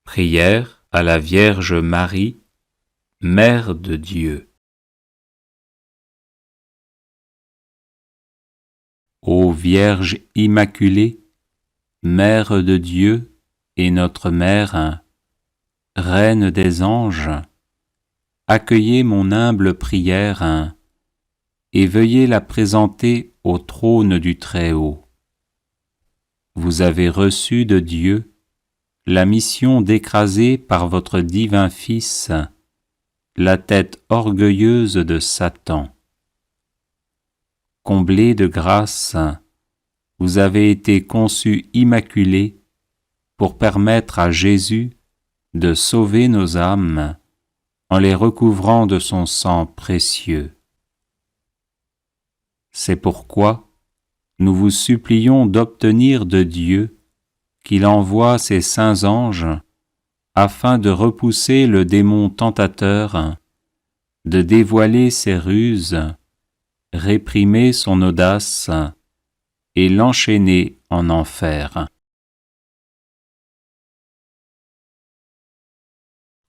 Prière à la Vierge Marie, Mère de Dieu. Ô Vierge Immaculée, Mère de Dieu et notre Mère, Reine des anges, accueillez mon humble prière et veuillez la présenter au trône du Très-Haut. Vous avez reçu de Dieu la mission d'écraser par votre divin Fils la tête orgueilleuse de Satan. Comblée de grâce, vous avez été conçue immaculée pour permettre à Jésus de sauver nos âmes en les recouvrant de son sang précieux. C'est pourquoi nous vous supplions d'obtenir de Dieu qu'il envoie ses saints anges afin de repousser le démon tentateur, de dévoiler ses ruses, réprimer son audace et l'enchaîner en enfer.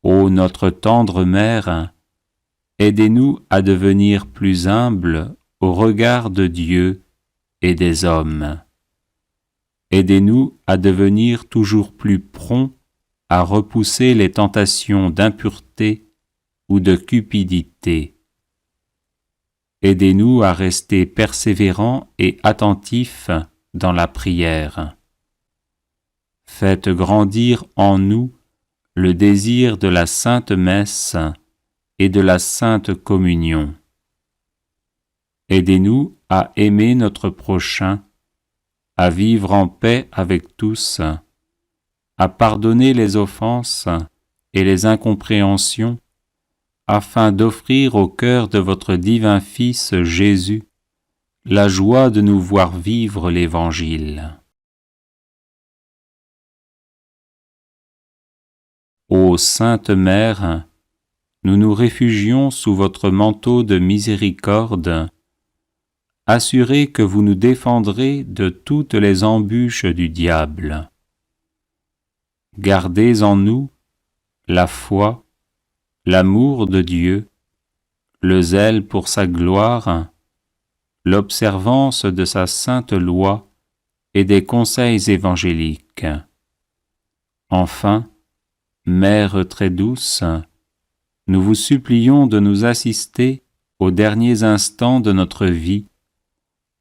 Ô notre tendre Mère, aidez-nous à devenir plus humbles au regard de Dieu et des hommes. Aidez-nous à devenir toujours plus prompts à repousser les tentations d'impureté ou de cupidité. Aidez-nous à rester persévérants et attentifs dans la prière. Faites grandir en nous le désir de la Sainte Messe et de la Sainte Communion. Aidez-nous à aimer notre prochain, à vivre en paix avec tous, à pardonner les offenses et les incompréhensions, afin d'offrir au cœur de votre divin Fils Jésus la joie de nous voir vivre l'Évangile. Ô Sainte Mère, nous nous réfugions sous votre manteau de miséricorde, assurés que vous nous défendrez de toutes les embûches du diable. Gardez en nous la foi, l'amour de Dieu, le zèle pour sa gloire, l'observance de sa sainte loi et des conseils évangéliques. Enfin, Mère très douce, nous vous supplions de nous assister aux derniers instants de notre vie,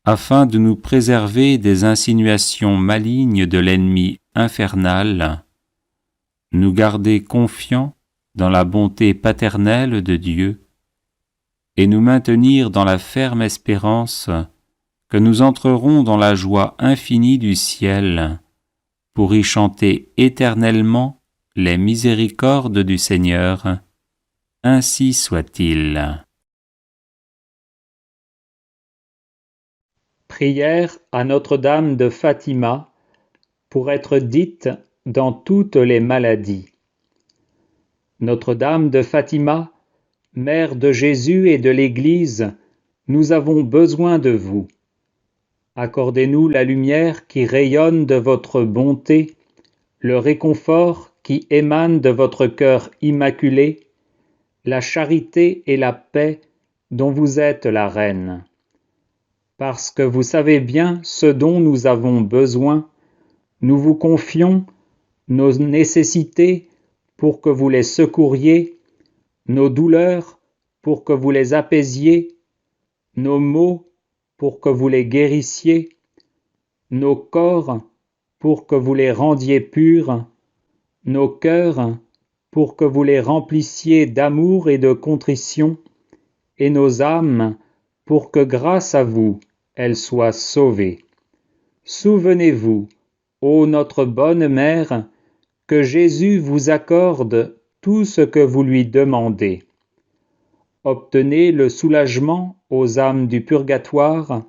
afin de nous préserver des insinuations malignes de l'ennemi infernal, nous garder confiants dans la bonté paternelle de Dieu et nous maintenir dans la ferme espérance que nous entrerons dans la joie infinie du ciel pour y chanter éternellement les miséricordes du Seigneur. Ainsi soit-il. Prière à Notre-Dame de Fatima pour être dite dans toutes les maladies. Notre-Dame de Fatima, Mère de Jésus et de l'Église, nous avons besoin de vous. Accordez-nous la lumière qui rayonne de votre bonté, le réconfort qui émane de votre cœur immaculé, la charité et la paix dont vous êtes la reine. Parce que vous savez bien ce dont nous avons besoin, nous vous confions nos nécessités pour que vous les secouriez, nos douleurs pour que vous les apaisiez, nos maux pour que vous les guérissiez, nos corps pour que vous les rendiez purs, nos cœurs pour que vous les remplissiez d'amour et de contrition, et nos âmes pour que grâce à vous, elles soient sauvées. Souvenez-vous, ô notre bonne Mère, que Jésus vous accorde tout ce que vous lui demandez. Obtenez le soulagement aux âmes du purgatoire,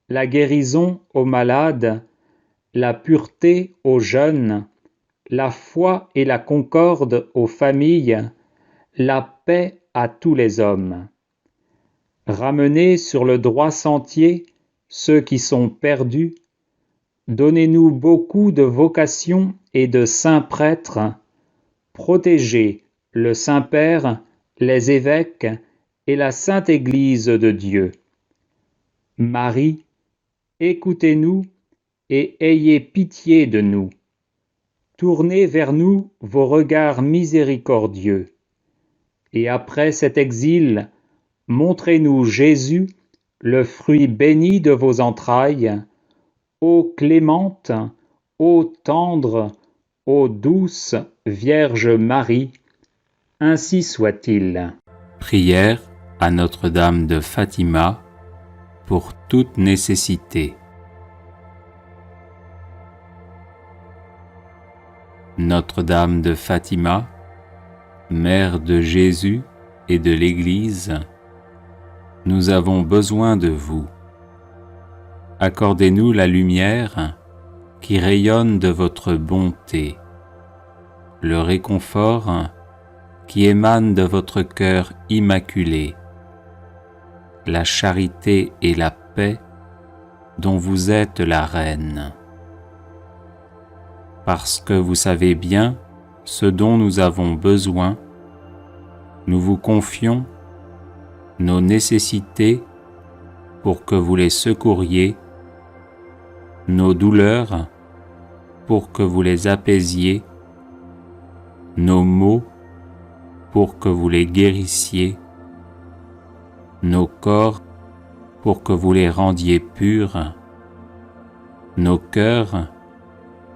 la guérison aux malades, la pureté aux jeunes, la foi et la concorde aux familles, la paix à tous les hommes. Ramenez sur le droit sentier ceux qui sont perdus, donnez-nous beaucoup de vocations et de saints prêtres protégez le Saint-Père, les évêques et la Sainte Église de Dieu. Marie, écoutez-nous et ayez pitié de nous. Tournez vers nous vos regards miséricordieux. Et après cet exil, montrez-nous Jésus, le fruit béni de vos entrailles, ô clémente, ô tendre, ô douce Vierge Marie, ainsi soit-il. Prière à Notre-Dame de Fatima pour toute nécessité. Notre-Dame de Fatima, Mère de Jésus et de l'Église, nous avons besoin de vous. Accordez-nous la lumière qui rayonne de votre bonté, le réconfort qui émane de votre cœur immaculé, la charité et la paix dont vous êtes la reine. Parce que vous savez bien ce dont nous avons besoin, nous vous confions nos nécessités pour que vous les secouriez, nos douleurs pour que vous les apaisiez, nos maux pour que vous les guérissiez, nos corps pour que vous les rendiez purs, nos cœurs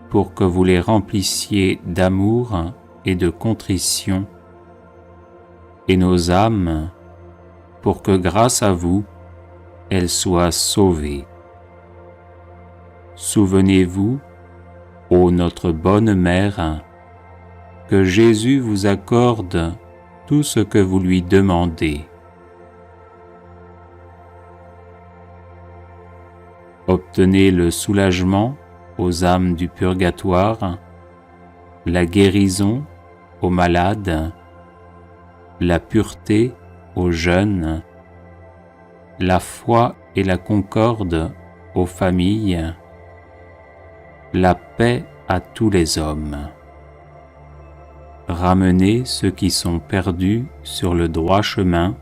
pour que vous les remplissiez d'amour et de contrition, et nos âmes pour que grâce à vous, elles soient sauvées. Souvenez-vous, ô notre bonne Mère, que Jésus vous accorde tout ce que vous lui demandez. Obtenez le soulagement aux âmes du purgatoire, la guérison aux malades, la pureté aux jeunes, la foi et la concorde aux familles, la paix à tous les hommes. Ramenez ceux qui sont perdus sur le droit chemin.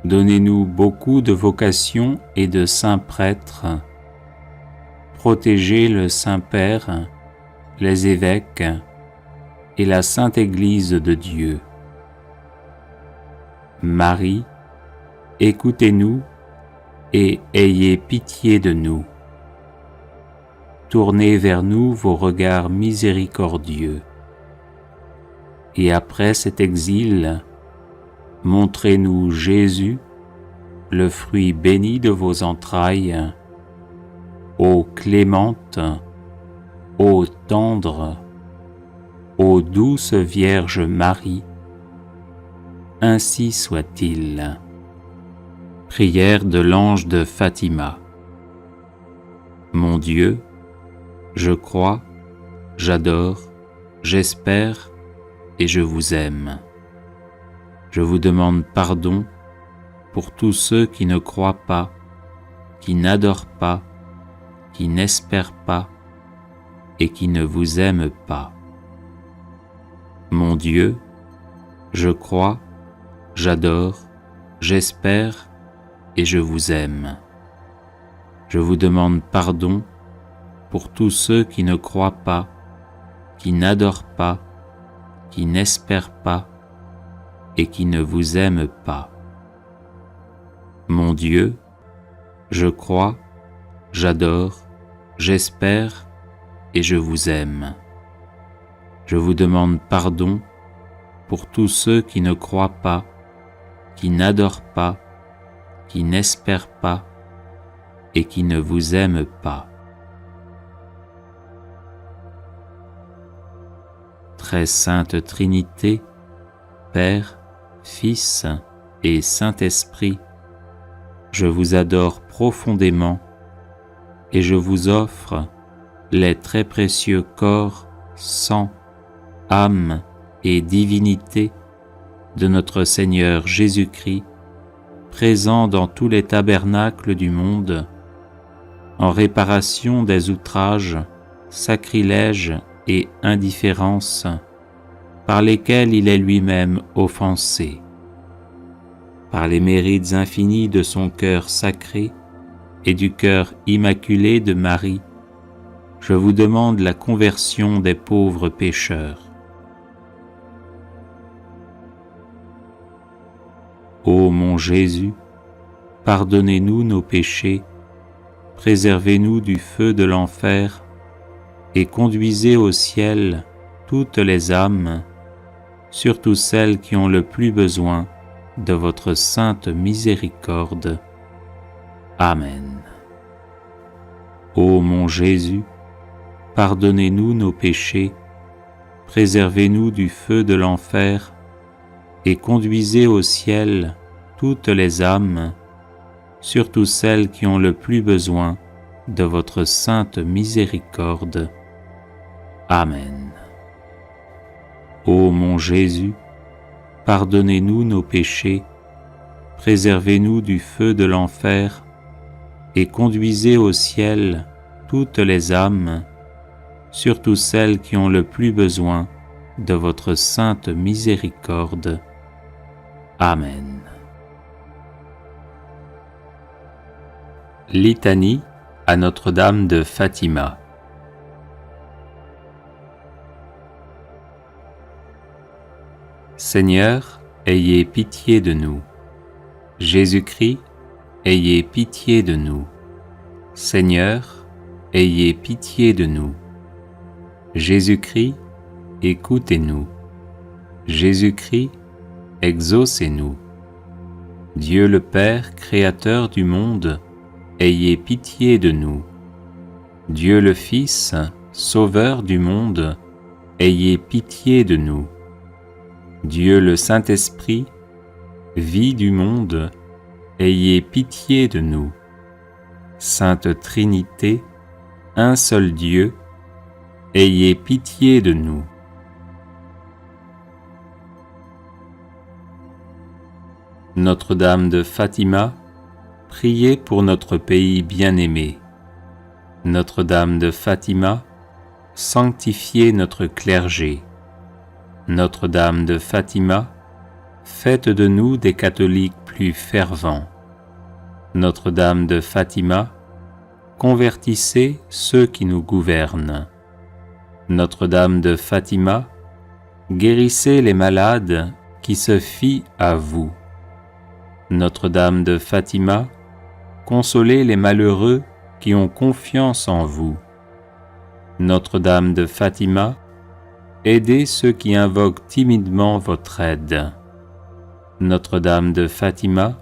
Donnez-nous beaucoup de vocations et de saints prêtres. Protégez le Saint-Père, les évêques et la Sainte Église de Dieu. Marie, écoutez-nous et ayez pitié de nous. Tournez vers nous vos regards miséricordieux. Et après cet exil, montrez-nous Jésus, le fruit béni de vos entrailles, ô clémente, ô tendre, ô douce Vierge Marie, ainsi soit-il. Prière de l'ange de Fatima. Mon Dieu, je crois, j'adore, j'espère et je vous aime. Je vous demande pardon pour tous ceux qui ne croient pas, qui n'adorent pas, qui n'espèrent pas et qui ne vous aiment pas. Mon Dieu, je crois, j'adore, j'espère et je vous aime. Je vous demande pardon pour tous ceux qui ne croient pas, qui n'adorent pas, qui n'espèrent pas et qui ne vous aiment pas. Mon Dieu, je crois, j'adore, j'espère et je vous aime. Je vous demande pardon pour tous ceux qui ne croient pas, qui n'adorent pas, qui n'espèrent pas et qui ne vous aiment pas. Très sainte Trinité, Père, Fils et Saint-Esprit, je vous adore profondément et je vous offre les très précieux corps, sang, âme et divinité de notre Seigneur Jésus-Christ, présent dans tous les tabernacles du monde, en réparation des outrages, sacrilèges et indifférences par lesquels il est lui-même offensé. Par les mérites infinis de son cœur sacré et du cœur immaculé de Marie, je vous demande la conversion des pauvres pécheurs. Ô mon Jésus, pardonnez-nous nos péchés, préservez-nous du feu de l'enfer et conduisez au ciel toutes les âmes, surtout celles qui ont le plus besoin de votre sainte miséricorde. Amen. Ô mon Jésus, pardonnez-nous nos péchés, préservez-nous du feu de l'enfer et conduisez au ciel toutes les âmes, surtout celles qui ont le plus besoin de votre sainte miséricorde. Amen. Ô mon Jésus, pardonnez-nous nos péchés, préservez-nous du feu de l'enfer et conduisez au ciel toutes les âmes, surtout celles qui ont le plus besoin de votre sainte miséricorde. Amen. Litanie à Notre-Dame de Fatima. Seigneur, ayez pitié de nous. Jésus-Christ, ayez pitié de nous. Seigneur, ayez pitié de nous. Jésus-Christ, écoutez-nous. Jésus-Christ, exaucez-nous. Dieu le Père, Créateur du monde, ayez pitié de nous. Dieu le Fils, Sauveur du monde, ayez pitié de nous. Dieu le Saint-Esprit, vie du monde, ayez pitié de nous. Sainte Trinité, un seul Dieu, ayez pitié de nous. Notre-Dame de Fatima, priez pour notre pays bien-aimé. Notre-Dame de Fatima, sanctifiez notre clergé. Notre-Dame de Fatima, faites de nous des catholiques plus fervents. Notre-Dame de Fatima, convertissez ceux qui nous gouvernent. Notre-Dame de Fatima, guérissez les malades qui se fient à vous. Notre-Dame de Fatima, consolez les malheureux qui ont confiance en vous. Notre-Dame de Fatima, aidez ceux qui invoquent timidement votre aide. Notre-Dame de Fatima,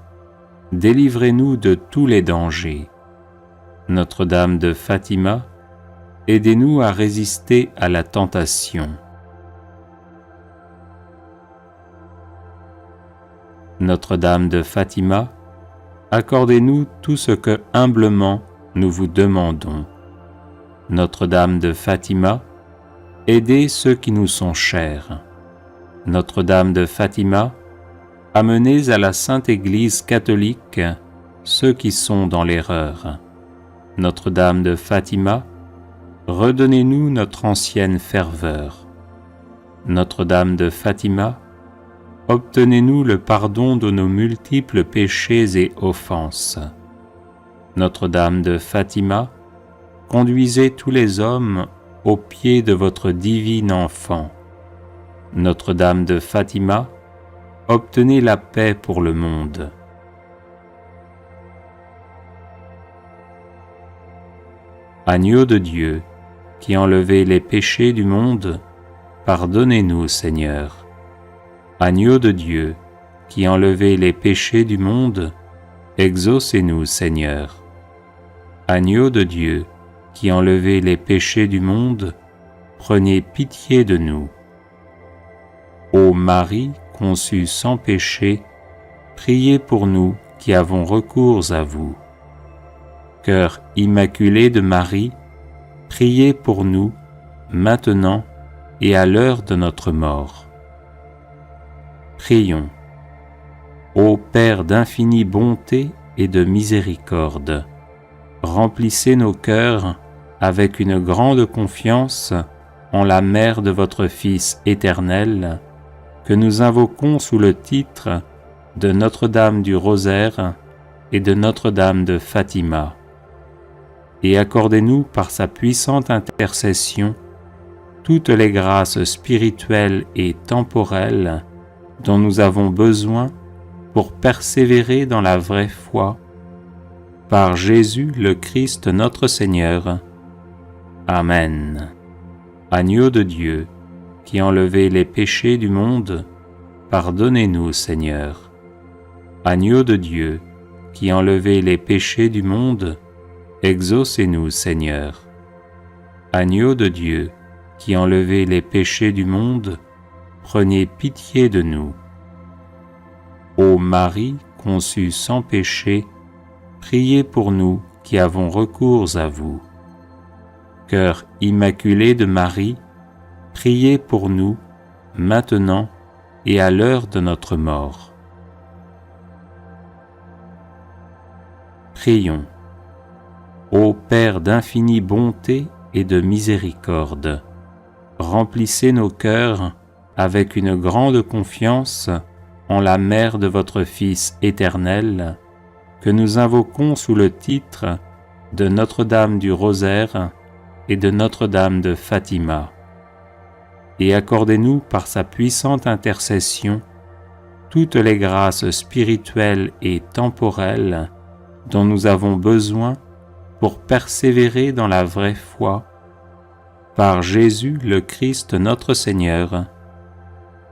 délivrez-nous de tous les dangers. Notre-Dame de Fatima, aidez-nous à résister à la tentation. Notre-Dame de Fatima, accordez-nous tout ce que humblement nous vous demandons. Notre-Dame de Fatima, aidez ceux qui nous sont chers. Notre-Dame de Fatima, amenez à la Sainte Église catholique ceux qui sont dans l'erreur. Notre-Dame de Fatima, redonnez-nous notre ancienne ferveur. Notre-Dame de Fatima, obtenez-nous le pardon de nos multiples péchés et offenses. Notre-Dame de Fatima, conduisez tous les hommes au pied de votre divine enfant. Notre-Dame de Fatima, obtenez la paix pour le monde. Agneau de Dieu, qui enlevez les péchés du monde, pardonnez-nous, Seigneur. Agneau de Dieu, qui enlevez les péchés du monde, exaucez-nous, Seigneur. Agneau de Dieu, qui enlevez les péchés du monde, prenez pitié de nous. Ô Marie, conçue sans péché, priez pour nous qui avons recours à vous. Cœur immaculé de Marie, priez pour nous, maintenant et à l'heure de notre mort. Prions. Ô Père d'infinie bonté et de miséricorde, remplissez nos cœurs avec une grande confiance en la mère de votre Fils éternel, que nous invoquons sous le titre de Notre-Dame du Rosaire et de Notre-Dame de Fatima. Et accordez-nous par sa puissante intercession toutes les grâces spirituelles et temporelles dont nous avons besoin pour persévérer dans la vraie foi, par Jésus le Christ notre Seigneur. Amen. Agneau de Dieu, qui enlevez les péchés du monde, pardonnez-nous, Seigneur. Agneau de Dieu, qui enlevez les péchés du monde, exaucez-nous, Seigneur. Agneau de Dieu, qui enlevez les péchés du monde, prenez pitié de nous. Ô Marie, conçue sans péché, priez pour nous qui avons recours à vous. Cœur immaculé de Marie, priez pour nous, maintenant et à l'heure de notre mort. Prions. Ô Père d'infinie bonté et de miséricorde, remplissez nos cœurs avec une grande confiance en la mère de votre Fils éternel, que nous invoquons sous le titre de Notre-Dame du Rosaire et de Notre-Dame de Fatima. Et accordez-nous par sa puissante intercession toutes les grâces spirituelles et temporelles dont nous avons besoin pour persévérer dans la vraie foi, par Jésus le Christ notre Seigneur.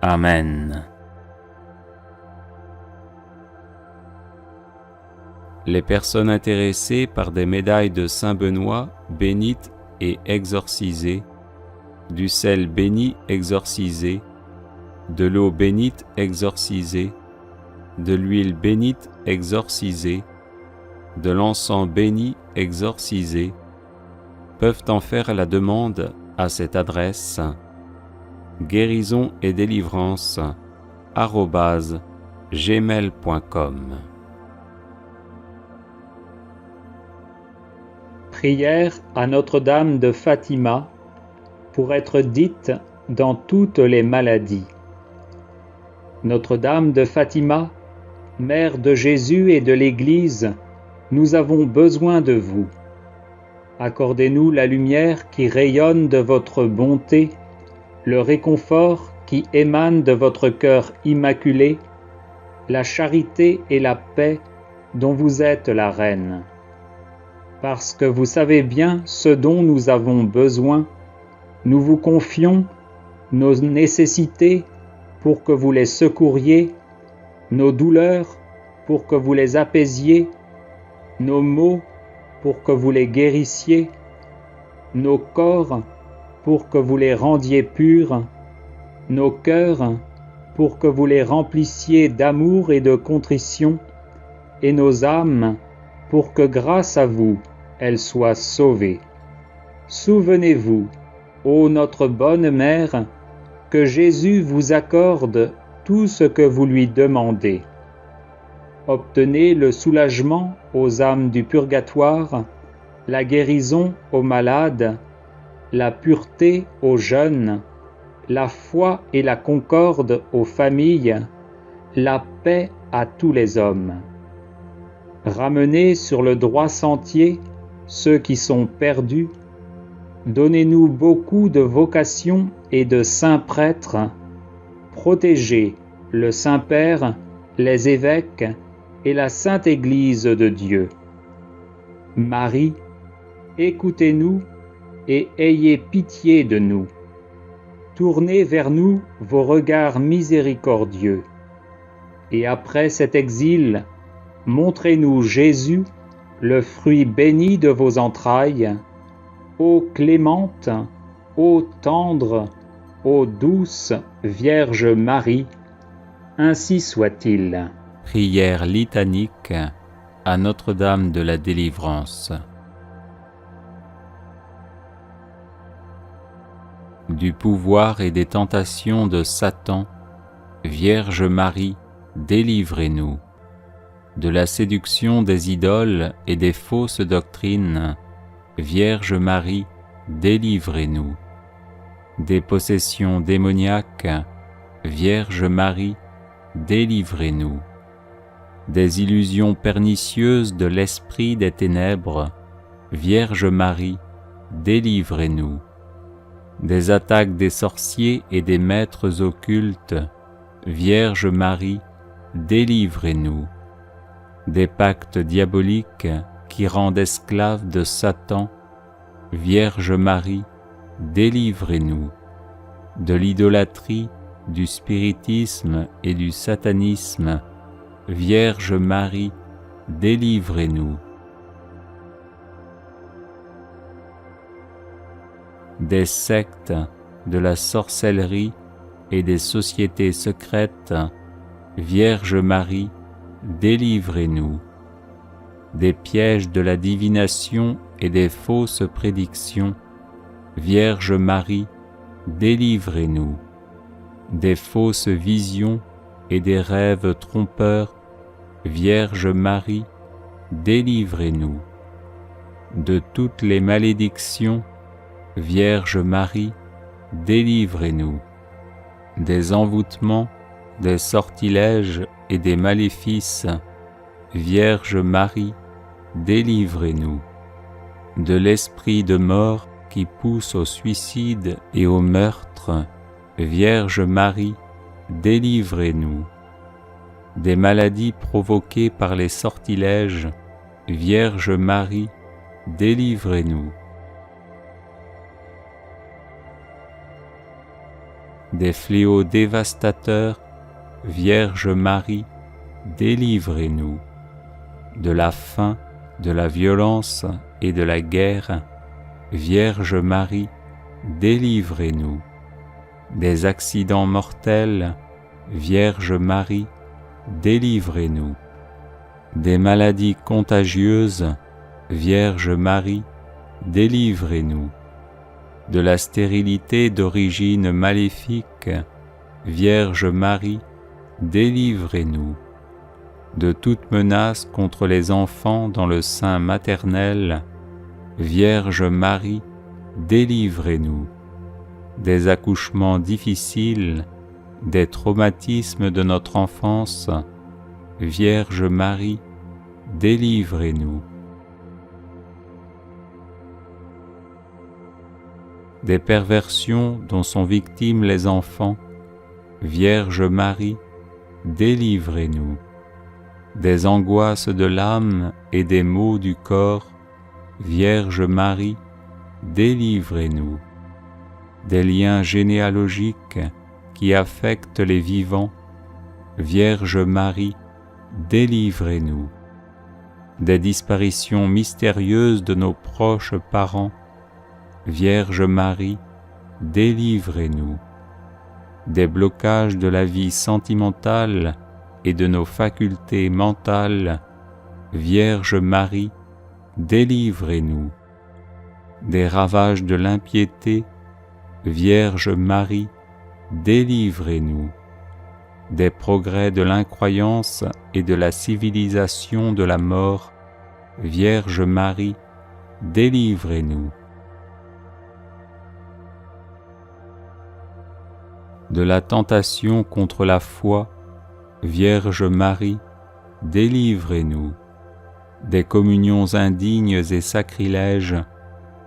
Amen. Les personnes intéressées par des médailles de Saint Benoît bénites et exorcisées, du sel béni exorcisé, de l'eau bénite exorcisée, de l'huile bénite exorcisée, de l'encens béni exorcisé, peuvent en faire la demande à cette adresse: guérison et délivrance @gmail.com. Prière à Notre-Dame de Fatima pour être dite dans toutes les maladies. Notre-Dame de Fatima, Mère de Jésus et de l'Église, nous avons besoin de vous. Accordez-nous la lumière qui rayonne de votre bonté, le réconfort qui émane de votre cœur immaculé, la charité et la paix dont vous êtes la reine. Parce que vous savez bien ce dont nous avons besoin, nous vous confions nos nécessités pour que vous les secouriez, nos douleurs pour que vous les apaisiez, nos maux pour que vous les guérissiez, nos corps pour que vous les rendiez purs, nos cœurs pour que vous les remplissiez d'amour et de contrition, et nos âmes pour que grâce à vous, elles soient sauvées. Souvenez-vous, ô notre bonne Mère, que Jésus vous accorde tout ce que vous lui demandez. Obtenez le soulagement aux âmes du purgatoire, la guérison aux malades, la pureté aux jeunes, la foi et la concorde aux familles, la paix à tous les hommes. Ramenez sur le droit sentier ceux qui sont perdus, donnez-nous beaucoup de vocations et de saints prêtres, protégez le Saint-Père, les évêques et la Sainte Église de Dieu. Marie, écoutez-nous et ayez pitié de nous. Tournez vers nous vos regards miséricordieux. Et après cet exil, montrez-nous Jésus, le fruit béni de vos entrailles, ô clémente, ô tendre, ô douce Vierge Marie, ainsi soit-il. Prière litanique à Notre-Dame de la Délivrance. Du pouvoir et des tentations de Satan, Vierge Marie, délivrez-nous. De la séduction des idoles et des fausses doctrines, Vierge Marie, délivrez-nous. des possessions démoniaques, Vierge Marie, délivrez-nous. Des illusions pernicieuses de l'esprit des ténèbres, Vierge Marie, délivrez-nous. Des attaques des sorciers et des maîtres occultes, Vierge Marie, délivrez-nous. Des pactes diaboliques qui rendent esclaves de Satan, Vierge Marie, délivrez-nous. De l'idolâtrie, du spiritisme et du satanisme, Vierge Marie, délivrez-nous. Des sectes, de la sorcellerie et des sociétés secrètes, Vierge Marie, délivrez-nous. Des pièges de la divination et des fausses prédictions, Vierge Marie, délivrez-nous. Des fausses visions et des rêves trompeurs, Vierge Marie, délivrez-nous. De toutes les malédictions, Vierge Marie, délivrez-nous. Des envoûtements, des sortilèges et des maléfices, Vierge Marie, délivrez-nous. De l'esprit de mort qui pousse au suicide et au meurtre, Vierge Marie, délivrez-nous. Des maladies provoquées par les sortilèges, Vierge Marie, délivrez-nous. Des fléaux dévastateurs, Vierge Marie, délivrez-nous. De la faim, de la violence et de la guerre, Vierge Marie, délivrez-nous. Des accidents mortels, Vierge Marie, délivrez-nous. Des maladies contagieuses, Vierge Marie, délivrez-nous. De la stérilité d'origine maléfique, Vierge Marie, délivrez-nous. De toute menace contre les enfants dans le sein maternel, Vierge Marie, délivrez-nous. Des accouchements difficiles, des traumatismes de notre enfance, Vierge Marie, délivrez-nous. Des perversions dont sont victimes les enfants, Vierge Marie, délivrez-nous. Des angoisses de l'âme et des maux du corps, Vierge Marie, délivrez-nous. Des liens généalogiques qui affectent les vivants, Vierge Marie, délivrez-nous. Des disparitions mystérieuses de nos proches parents, Vierge Marie, délivrez-nous. Des blocages de la vie sentimentale et de nos facultés mentales, Vierge Marie, délivrez-nous. Des ravages de l'impiété, Vierge Marie, délivrez-nous. Des progrès de l'incroyance et de la civilisation de la mort, Vierge Marie, délivrez-nous. De la tentation contre la foi, Vierge Marie, délivrez-nous. Des communions indignes et sacrilèges,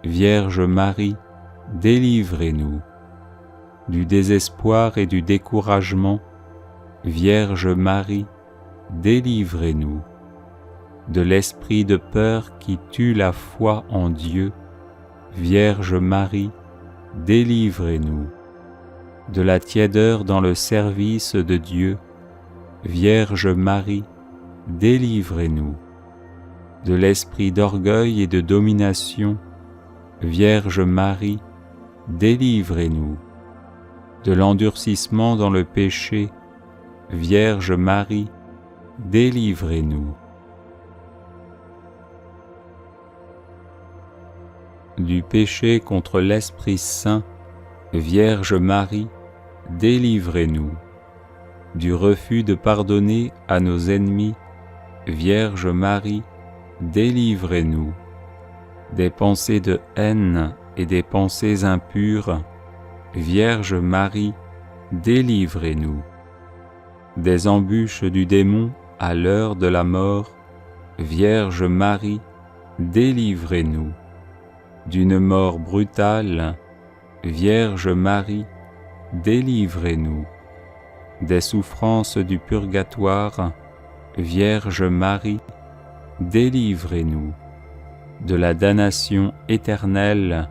Vierge Marie, délivrez-nous. Du désespoir et du découragement, Vierge Marie, délivrez-nous. De l'esprit de peur qui tue la foi en Dieu, Vierge Marie, délivrez-nous. De la tiédeur dans le service de Dieu, Vierge Marie, délivrez-nous. De l'esprit d'orgueil et de domination, Vierge Marie, délivrez-nous. De l'endurcissement dans le péché, Vierge Marie, délivrez-nous. Du péché contre l'Esprit Saint, Vierge Marie, délivrez-nous. Du refus de pardonner à nos ennemis, Vierge Marie, délivrez-nous. Des pensées de haine et des pensées impures, Vierge Marie, délivrez-nous. Des embûches du démon à l'heure de la mort, Vierge Marie, délivrez-nous. D'une mort brutale, Vierge Marie, délivrez-nous. Des souffrances du purgatoire, Vierge Marie, délivrez-nous. De la damnation éternelle,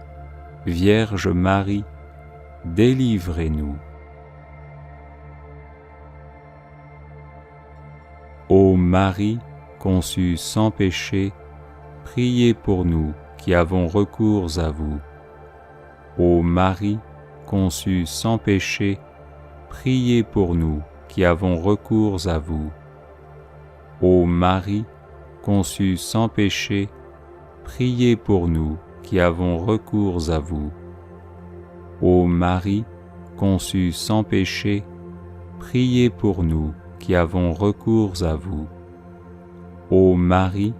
Vierge Marie, délivrez-nous. Ô Marie, conçue sans péché, priez pour nous qui avons recours à vous. Ô Marie, conçue sans péché, priez pour nous qui avons recours à vous. Ô Marie, conçue sans péché, priez pour nous qui avons recours à vous. Ô Marie, conçue sans péché, priez pour nous qui avons recours à vous. Ô Marie,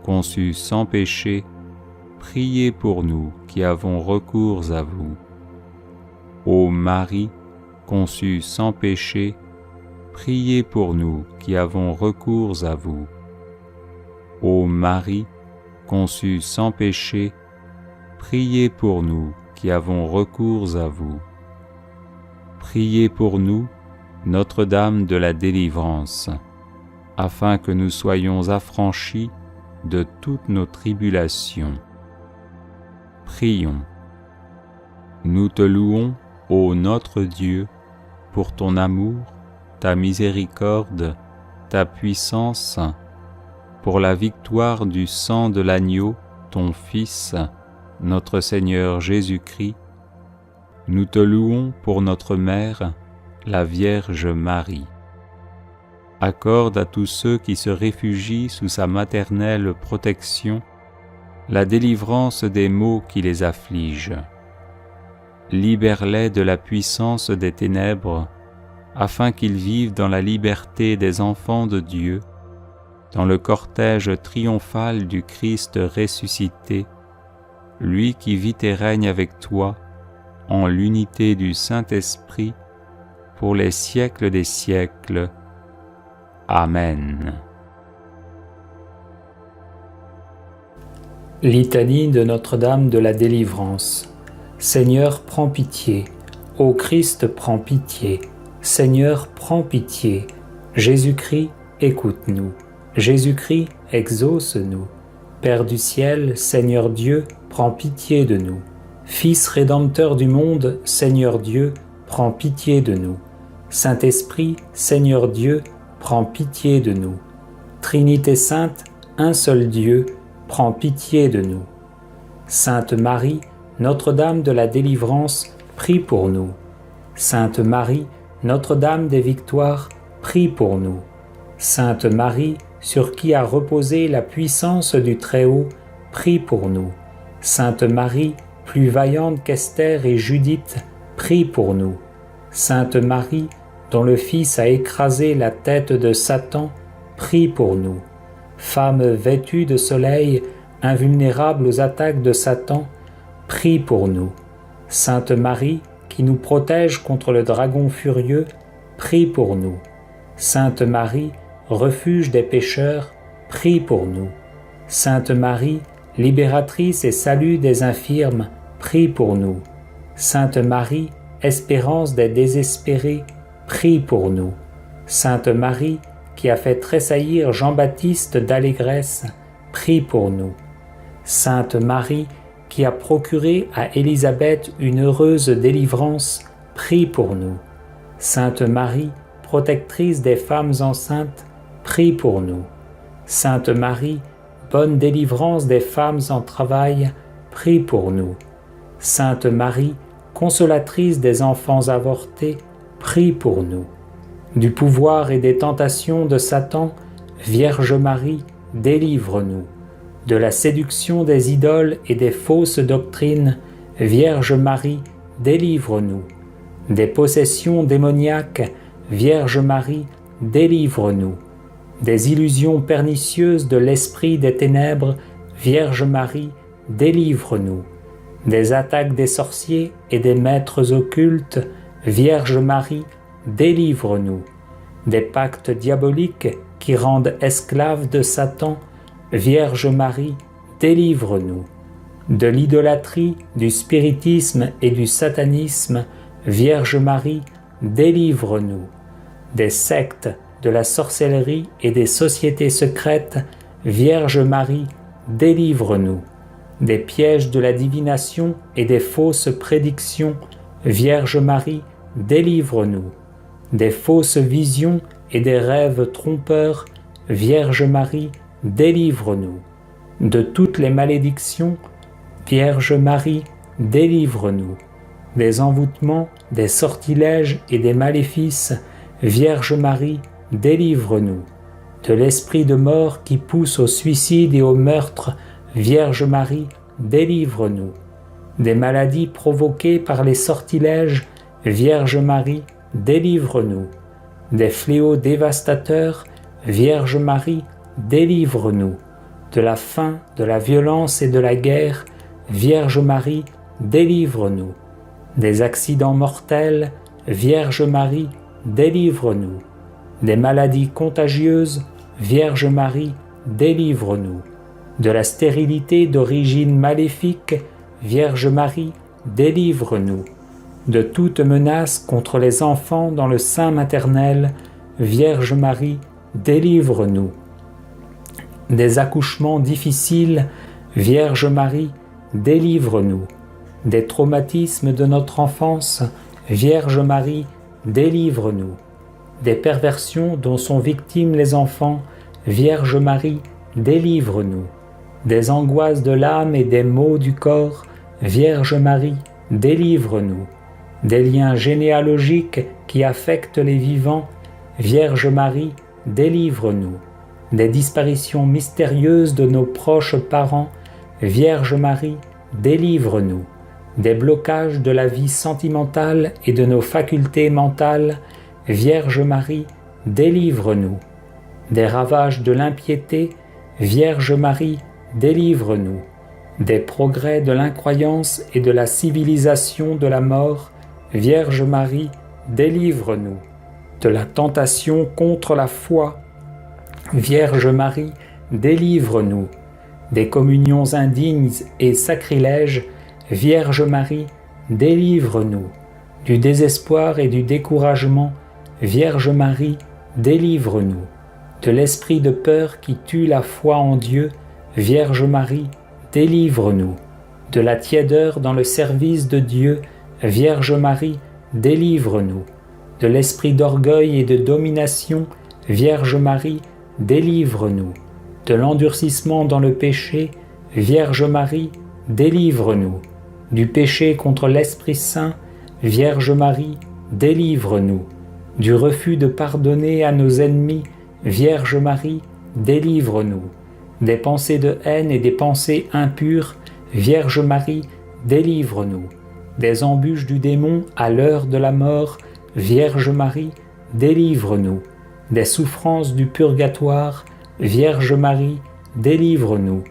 conçue sans péché, priez pour nous qui avons recours à vous. Ô Marie, conçue sans péché, priez pour nous qui avons recours à vous. Ô Marie, conçue sans péché, priez pour nous qui avons recours à vous. Priez pour nous, Notre-Dame de la délivrance, afin que nous soyons affranchis de toutes nos tribulations. Prions. Nous te louons, ô notre Dieu, pour ton amour, ta miséricorde, ta puissance, pour la victoire du sang de l'agneau, ton Fils, notre Seigneur Jésus-Christ. Nous te louons pour notre Mère, la Vierge Marie. Accorde à tous ceux qui se réfugient sous sa maternelle protection la délivrance des maux qui les affligent. Libère-les de la puissance des ténèbres, afin qu'ils vivent dans la liberté des enfants de Dieu, dans le cortège triomphal du Christ ressuscité, lui qui vit et règne avec toi, en l'unité du Saint-Esprit, pour les siècles des siècles. Amen. Litanie de Notre-Dame de la Délivrance. Seigneur, prends pitié. Ô Christ, prends pitié. Seigneur, prends pitié. Jésus-Christ, écoute-nous. Jésus-Christ, exauce-nous. Père du ciel, Seigneur Dieu, prends pitié de nous. Fils rédempteur du monde, Seigneur Dieu, prends pitié de nous. Saint-Esprit, Seigneur Dieu, prends pitié de nous. Trinité sainte, un seul Dieu, prends pitié de nous. Sainte Marie, Notre-Dame de la délivrance, prie pour nous. Sainte Marie, Notre-Dame des victoires, prie pour nous. Sainte Marie, sur qui a reposé la puissance du Très-Haut, prie pour nous. Sainte Marie, plus vaillante qu'Esther et Judith, prie pour nous. Sainte Marie, dont le Fils a écrasé la tête de Satan, prie pour nous. Femme vêtue de soleil, invulnérable aux attaques de Satan, prie pour nous. Sainte Marie, qui nous protège contre le dragon furieux, prie pour nous. Sainte Marie, refuge des pécheurs, prie pour nous. Sainte Marie, libératrice et salut des infirmes, prie pour nous. Sainte Marie, espérance des désespérés, prie pour nous. Sainte Marie, qui a fait tressaillir Jean-Baptiste d'allégresse, prie pour nous. Sainte Marie, qui a procuré à Élisabeth une heureuse délivrance, prie pour nous. Sainte Marie, protectrice des femmes enceintes, prie pour nous. Sainte Marie, bonne délivrance des femmes en travail, prie pour nous. Sainte Marie, consolatrice des enfants avortés, prie pour nous. Du pouvoir et des tentations de Satan, Vierge Marie, délivre-nous. De la séduction des idoles et des fausses doctrines, Vierge Marie, délivre-nous. Des possessions démoniaques, Vierge Marie, délivre-nous. Des illusions pernicieuses de l'esprit des ténèbres, Vierge Marie, délivre-nous. des attaques des sorciers et des maîtres occultes, Vierge Marie, délivre-nous, des pactes diaboliques qui rendent esclaves de Satan, Vierge Marie, délivre-nous, de l'idolâtrie, du spiritisme et du satanisme, Vierge Marie, délivre-nous, des sectes, de la sorcellerie et des sociétés secrètes, Vierge Marie, délivre-nous, des pièges de la divination et des fausses prédictions, Vierge Marie, délivre-nous, des fausses visions et des rêves trompeurs, Vierge Marie, délivre-nous, de toutes les malédictions, Vierge Marie, délivre-nous, des envoûtements, des sortilèges et des maléfices, Vierge Marie, délivre-nous, de l'esprit de mort qui pousse au suicide et au meurtre, Vierge Marie, délivre-nous, des maladies provoquées par les sortilèges, Vierge Marie, délivre-nous, des fléaux dévastateurs, Vierge Marie, délivre-nous, de la faim, de la violence et de la guerre, Vierge Marie, délivre-nous, des accidents mortels, Vierge Marie, délivre-nous, des maladies contagieuses, Vierge Marie, délivre-nous, de la stérilité d'origine maléfique, Vierge Marie, délivre-nous, de toute menace contre les enfants dans le sein maternel, Vierge Marie, délivre-nous, des accouchements difficiles, Vierge Marie, délivre-nous, des traumatismes de notre enfance, Vierge Marie, délivre-nous, des perversions dont sont victimes les enfants, Vierge Marie, délivre-nous, des angoisses de l'âme et des maux du corps, Vierge Marie, délivre-nous, des liens généalogiques qui affectent les vivants, Vierge Marie, délivre-nous, des disparitions mystérieuses de nos proches parents, Vierge Marie, délivre-nous, des blocages de la vie sentimentale et de nos facultés mentales, Vierge Marie, délivre-nous, des ravages de l'impiété, Vierge Marie, délivre-nous, des progrès de l'incroyance et de la civilisation de la mort, Vierge Marie, délivre-nous, de la tentation contre la foi, Vierge Marie, délivre-nous, des communions indignes et sacrilèges, Vierge Marie, délivre-nous, du désespoir et du découragement, Vierge Marie, délivre-nous, de l'esprit de peur qui tue la foi en Dieu, Vierge Marie, délivre-nous, de la tiédeur dans le service de Dieu, Vierge Marie, délivre-nous, de l'esprit d'orgueil et de domination, Vierge Marie, délivre-nous, de l'endurcissement dans le péché, Vierge Marie, délivre-nous, du péché contre l'Esprit Saint, Vierge Marie, délivre-nous, du refus de pardonner à nos ennemis, Vierge Marie, délivre-nous, des pensées de haine et des pensées impures, Vierge Marie, délivre-nous, des embûches du démon à l'heure de la mort, Vierge Marie, délivre-nous, des souffrances du purgatoire, Vierge Marie, délivre-nous,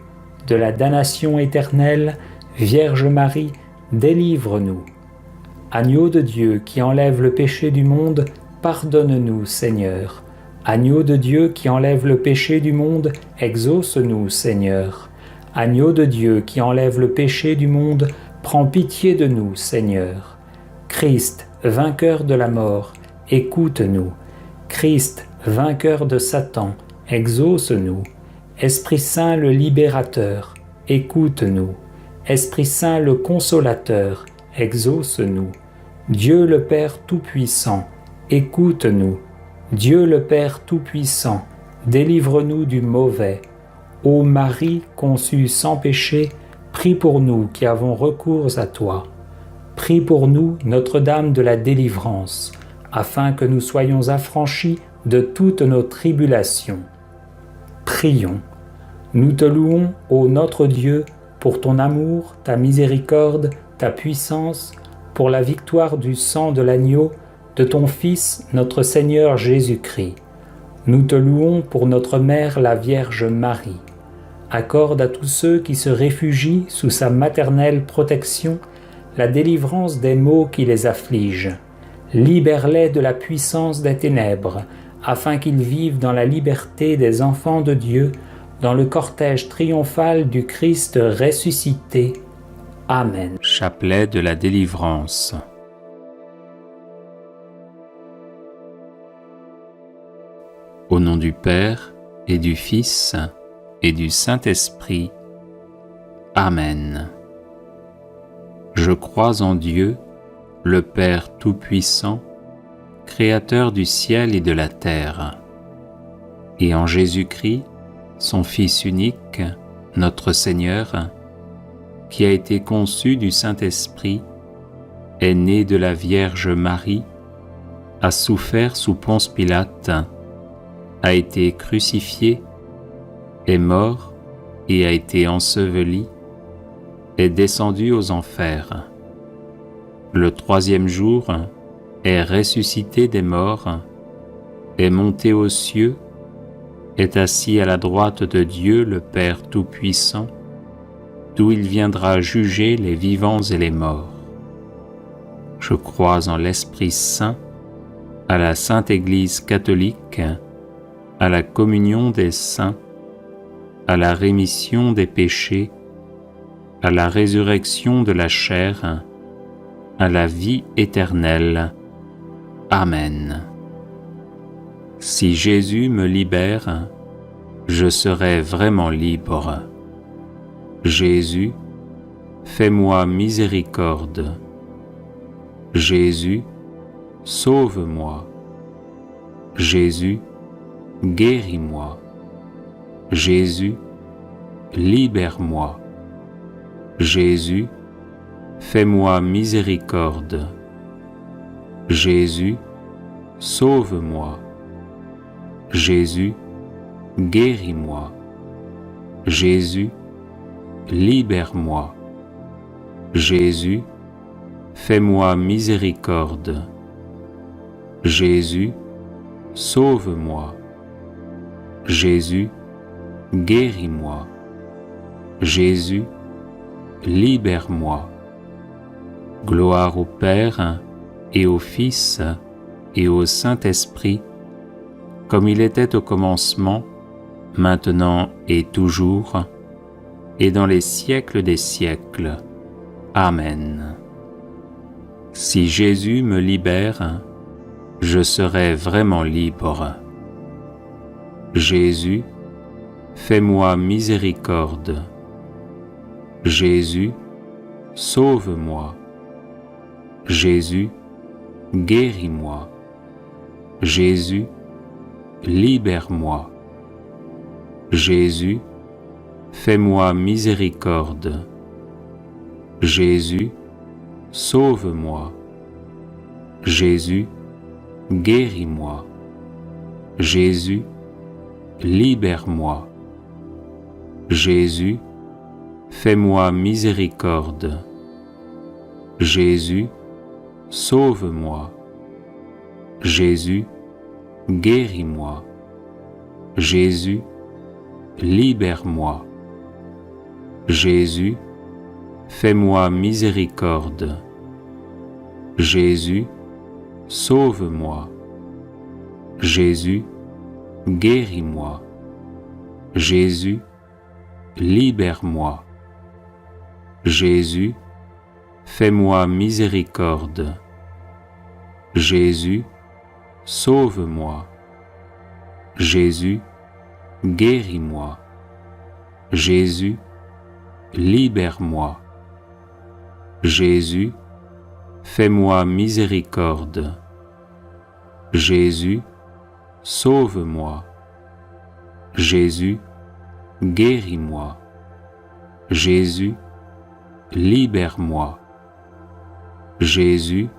de la damnation éternelle, Vierge Marie, délivre-nous. Agneau de Dieu qui enlève le péché du monde, pardonne-nous, Seigneur. Agneau de Dieu qui enlève le péché du monde, exauce-nous, Seigneur. Agneau de Dieu qui enlève le péché du monde, prends pitié de nous, Seigneur. Christ, vainqueur de la mort, écoute-nous. Christ, vainqueur de Satan, exauce-nous. Esprit Saint le libérateur, écoute-nous. Esprit Saint le consolateur, exauce-nous. Dieu le Père Tout-Puissant, écoute-nous. Dieu le Père Tout-Puissant, délivre-nous du mauvais. Ô Marie conçue sans péché, prie pour nous qui avons recours à toi. Prie pour nous, Notre-Dame de la délivrance, afin que nous soyons affranchis de toutes nos tribulations. Prions. Nous te louons, ô notre Dieu, pour ton amour, ta miséricorde, ta puissance, pour la victoire du sang de l'agneau, de ton Fils, notre Seigneur Jésus-Christ. Nous te louons pour notre Mère la Vierge Marie. accorde à tous ceux qui se réfugient sous sa maternelle protection la délivrance des maux qui les affligent. Libère-les de la puissance des ténèbres, afin qu'ils vivent dans la liberté des enfants de Dieu, dans le cortège triomphal du Christ ressuscité. Amen. Chapelet de la délivrance. Au nom du Père, et du Fils, et du Saint-Esprit. Amen. Je crois en Dieu, le Père Tout-Puissant, Créateur du ciel et de la terre, et en Jésus-Christ, son Fils unique, notre Seigneur, qui a été conçu du Saint-Esprit, est né de la Vierge Marie, a souffert sous Ponce Pilate, a été crucifié, est mort et a été enseveli, est descendu aux enfers. Le troisième jour, est ressuscité des morts, est monté aux cieux, est assis à la droite de Dieu le Père Tout-Puissant, d'où il viendra juger les vivants et les morts. Je crois en l'Esprit Saint, à la Sainte Église catholique, à la communion des saints, à la rémission des péchés, à la résurrection de la chair, à la vie éternelle. Amen. Si Jésus me libère, je serai vraiment libre. Jésus, fais-moi miséricorde. Jésus, sauve-moi. Jésus, guéris-moi. Jésus, libère-moi. Jésus, fais-moi miséricorde. Jésus, sauve-moi. Jésus, guéris-moi. Jésus, libère-moi. Jésus, fais-moi miséricorde. Jésus, sauve-moi. Jésus, guéris-moi. Jésus, libère-moi. Gloire au Père, et au Fils, et au Saint-Esprit, comme il était au commencement, maintenant et toujours, et dans les siècles des siècles. Amen. Si Jésus me libère, je serai vraiment libre. Jésus, fais-moi miséricorde. Jésus, sauve-moi. Jésus, guéris-moi. Jésus, libère-moi. Jésus, fais-moi miséricorde. Jésus, sauve-moi. Jésus, guéris-moi. Jésus, libère-moi. Jésus, fais-moi miséricorde. Jésus, sauve-moi. Jésus, guéris-moi. Jésus, libère-moi. Jésus, fais-moi miséricorde. Jésus, sauve-moi. Jésus, guéris-moi. Jésus, libère-moi. Jésus, fais-moi miséricorde. Jésus, sauve-moi. Jésus, guéris-moi. Jésus, libère-moi. Jésus, fais-moi miséricorde. Jésus, sauve-moi. Jésus, guéris-moi. Jésus, libère-moi. Jésus,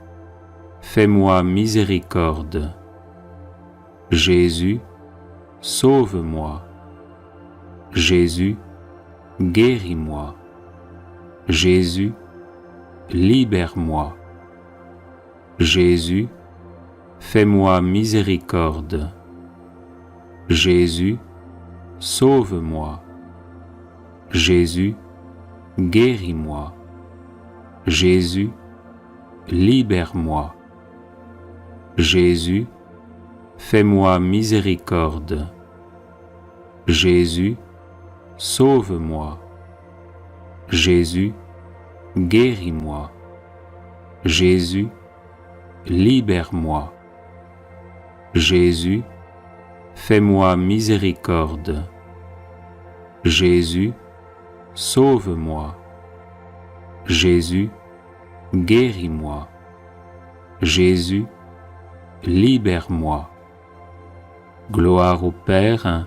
fais-moi miséricorde. Jésus, sauve-moi. Jésus, guéris-moi. Jésus, libère-moi. Jésus, fais-moi miséricorde. Jésus, sauve-moi. Jésus, guéris-moi. Jésus, libère-moi. Jésus, fais-moi miséricorde. Jésus, sauve-moi. Jésus, guéris-moi. Jésus, libère-moi. Jésus, fais-moi miséricorde. Jésus, sauve-moi. Jésus, guéris-moi. Jésus, libère-moi. Gloire au Père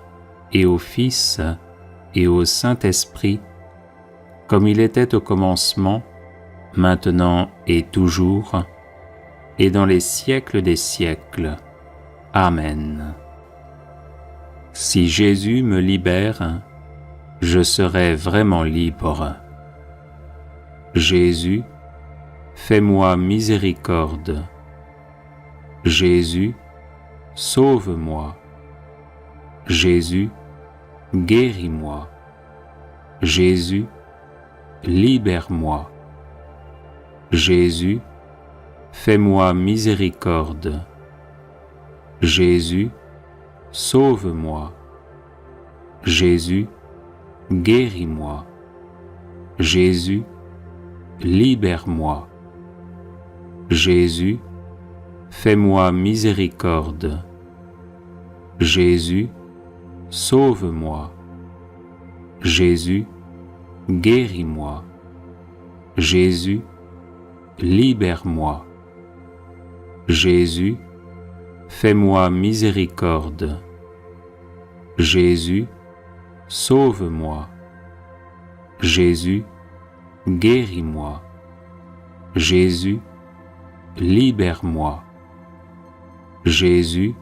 et au Fils et au Saint-Esprit, comme il était au commencement, maintenant et toujours, et dans les siècles des siècles. Amen. Si Jésus me libère, je serai vraiment libre. Jésus, fais-moi miséricorde. Jésus, sauve-moi. Jésus, guéris-moi. Jésus, libère-moi. Jésus, fais-moi miséricorde. Jésus, sauve-moi. Jésus, guéris-moi. Jésus, libère-moi. Jésus, fais-moi miséricorde. Jésus, sauve-moi. Jésus, guéris-moi. Jésus, libère-moi. Jésus, fais-moi miséricorde. Jésus, sauve-moi. Jésus, guéris-moi. Jésus, libère-moi. Jésus,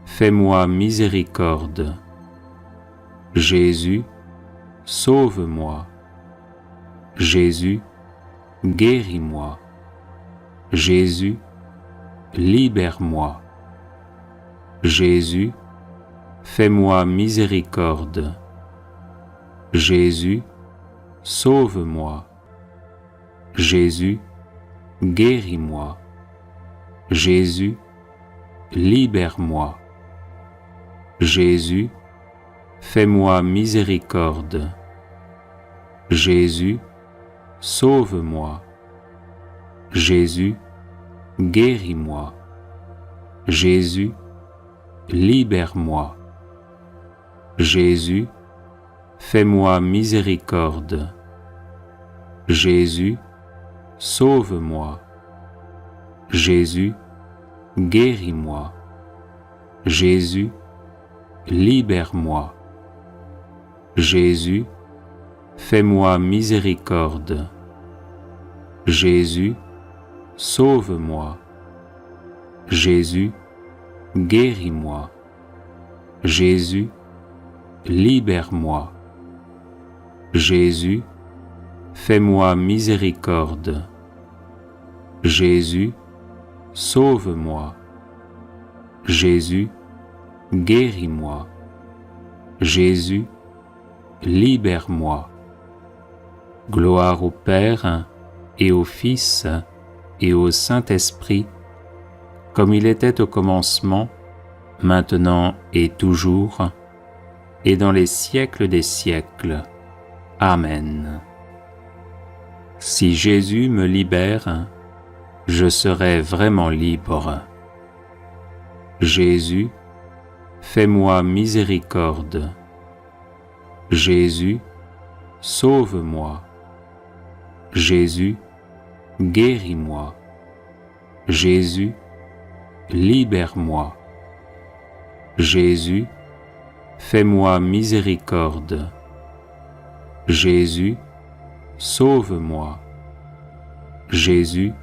fais-moi miséricorde. Jésus, sauve-moi. Jésus, guéris-moi. Jésus, libère-moi. Jésus, fais-moi miséricorde. Jésus, sauve-moi. Jésus, guéris-moi. Jésus, libère-moi. Jésus, fais-moi miséricorde. Jésus, sauve-moi. Jésus, guéris-moi. Jésus, libère-moi. Jésus, fais-moi miséricorde. Jésus, sauve-moi. Jésus, guéris-moi. Jésus, libère-moi. Jésus, fais-moi miséricorde. Jésus, sauve-moi. Jésus, guéris-moi. Jésus, libère-moi. Jésus, fais-moi miséricorde. Jésus, sauve-moi. Jésus, guéris-moi. Jésus, libère-moi. Gloire au Père et au Fils et au Saint-Esprit, comme il était au commencement, maintenant et toujours, et dans les siècles des siècles. Amen. Si Jésus me libère, je serai vraiment libre. Jésus, fais-moi miséricorde. Jésus, sauve-moi. Jésus, guéris-moi. Jésus, libère-moi. Jésus, fais-moi miséricorde. Jésus, sauve-moi. Jésus,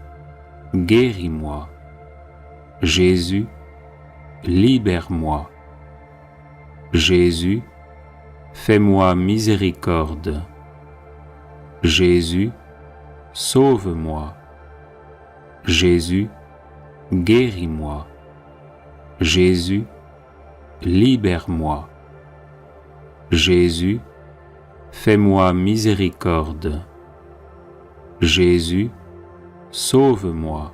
guéris-moi. Jésus, libère-moi. Jésus, fais-moi miséricorde. Jésus, sauve-moi. Jésus, guéris-moi. Jésus, libère-moi. Jésus, fais-moi miséricorde. Jésus, sauve-moi.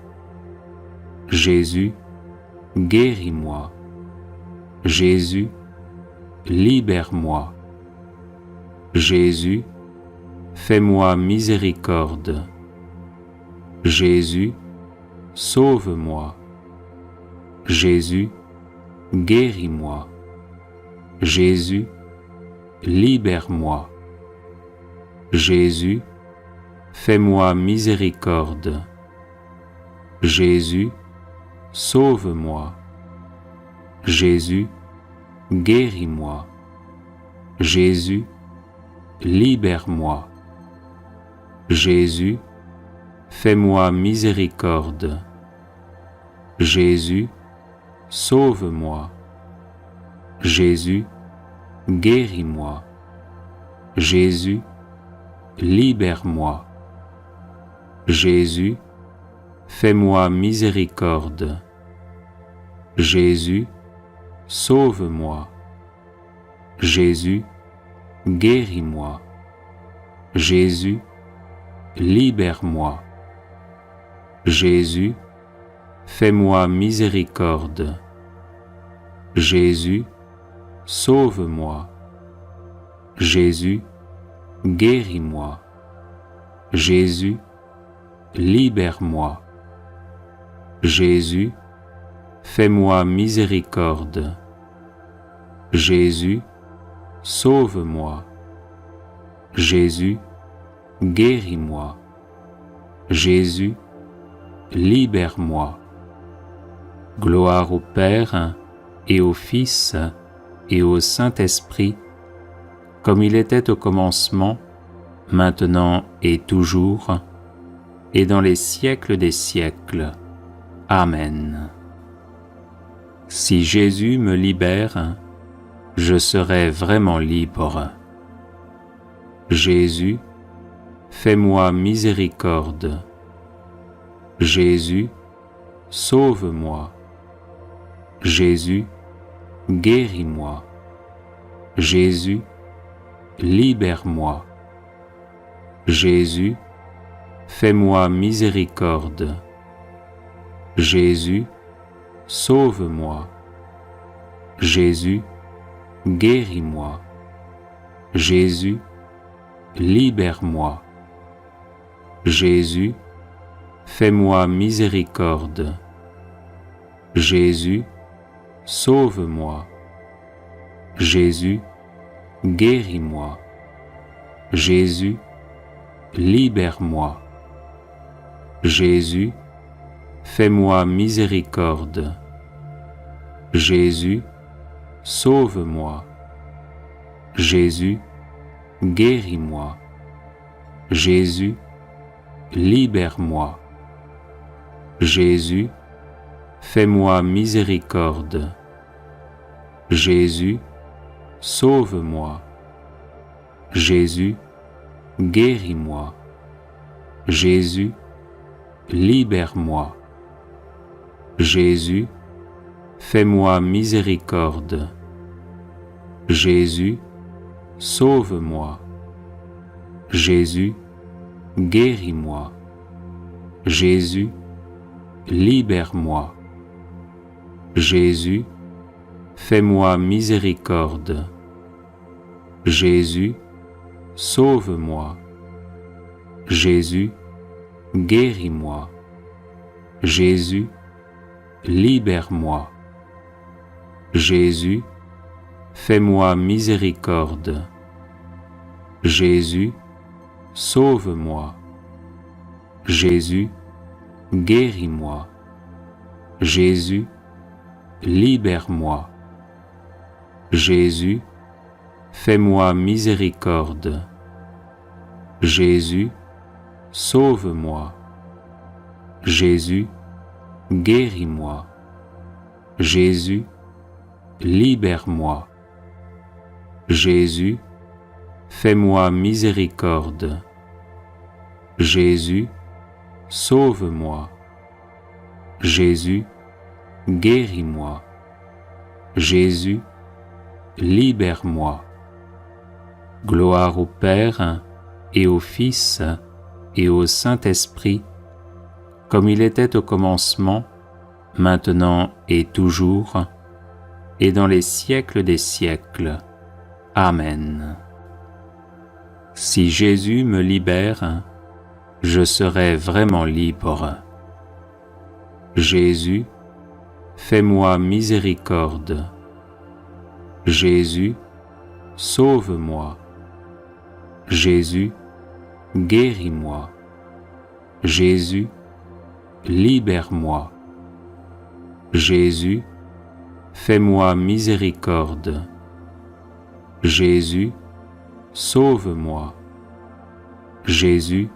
Jésus, guéris-moi. Jésus, libère-moi. Jésus, fais-moi miséricorde. Jésus, sauve-moi. Jésus, guéris-moi. Jésus, libère-moi. Jésus, fais-moi miséricorde. Jésus, sauve-moi. Jésus, guéris-moi. Jésus, libère-moi. Jésus, fais-moi miséricorde. Jésus, sauve-moi. Jésus, guéris-moi. Jésus, libère-moi. Jésus, fais-moi miséricorde. Jésus, sauve-moi. Jésus, guéris-moi. Jésus, libère-moi. Jésus, fais-moi miséricorde. Jésus, sauve-moi. Jésus, guéris-moi. Jésus, libère-moi. Jésus, fais-moi miséricorde. Jésus, sauve-moi. Jésus, guéris-moi. Jésus, libère-moi. Gloire au Père et au Fils et au Saint-Esprit, comme il était au commencement, maintenant et toujours, et dans les siècles des siècles. Amen. Si Jésus me libère, je serai vraiment libre. Jésus, fais-moi miséricorde. Jésus, sauve-moi. Jésus, guéris-moi. Jésus, libère-moi. Jésus, fais-moi miséricorde. Jésus, sauve-moi. Jésus, guéris-moi. Jésus, libère-moi. Jésus, fais-moi miséricorde. Jésus, sauve-moi. Jésus, guéris-moi. Jésus, libère-moi. Jésus, fais-moi miséricorde. Jésus, sauve-moi. Jésus, guéris-moi. Jésus, libère-moi. Jésus, fais-moi miséricorde. Jésus, sauve-moi. Jésus, guéris-moi. Jésus, libère-moi. Jésus, fais-moi miséricorde. Jésus, sauve-moi. Jésus, guéris-moi. Jésus, libère-moi. Jésus, fais-moi miséricorde. Jésus, sauve-moi. Jésus, guéris-moi. Jésus, libère-moi. Jésus, fais-moi miséricorde. Jésus, sauve-moi. Jésus, guéris-moi. Jésus, libère-moi. Jésus, fais-moi miséricorde. Jésus, sauve-moi. Jésus, guéris-moi. Jésus, libère-moi. Jésus, fais-moi miséricorde. Jésus, sauve-moi. Jésus, guéris-moi. Jésus, libère-moi. Gloire au Père, et au Fils, et au Saint-Esprit, comme il était au commencement, maintenant et toujours, et dans les siècles des siècles. Amen. Si Jésus me libère, je serai vraiment libre. Jésus, fais-moi miséricorde. Jésus, sauve-moi. Jésus, guéris-moi. Jésus, libère-moi. Jésus, fais-moi miséricorde. Jésus, sauve-moi. Jésus,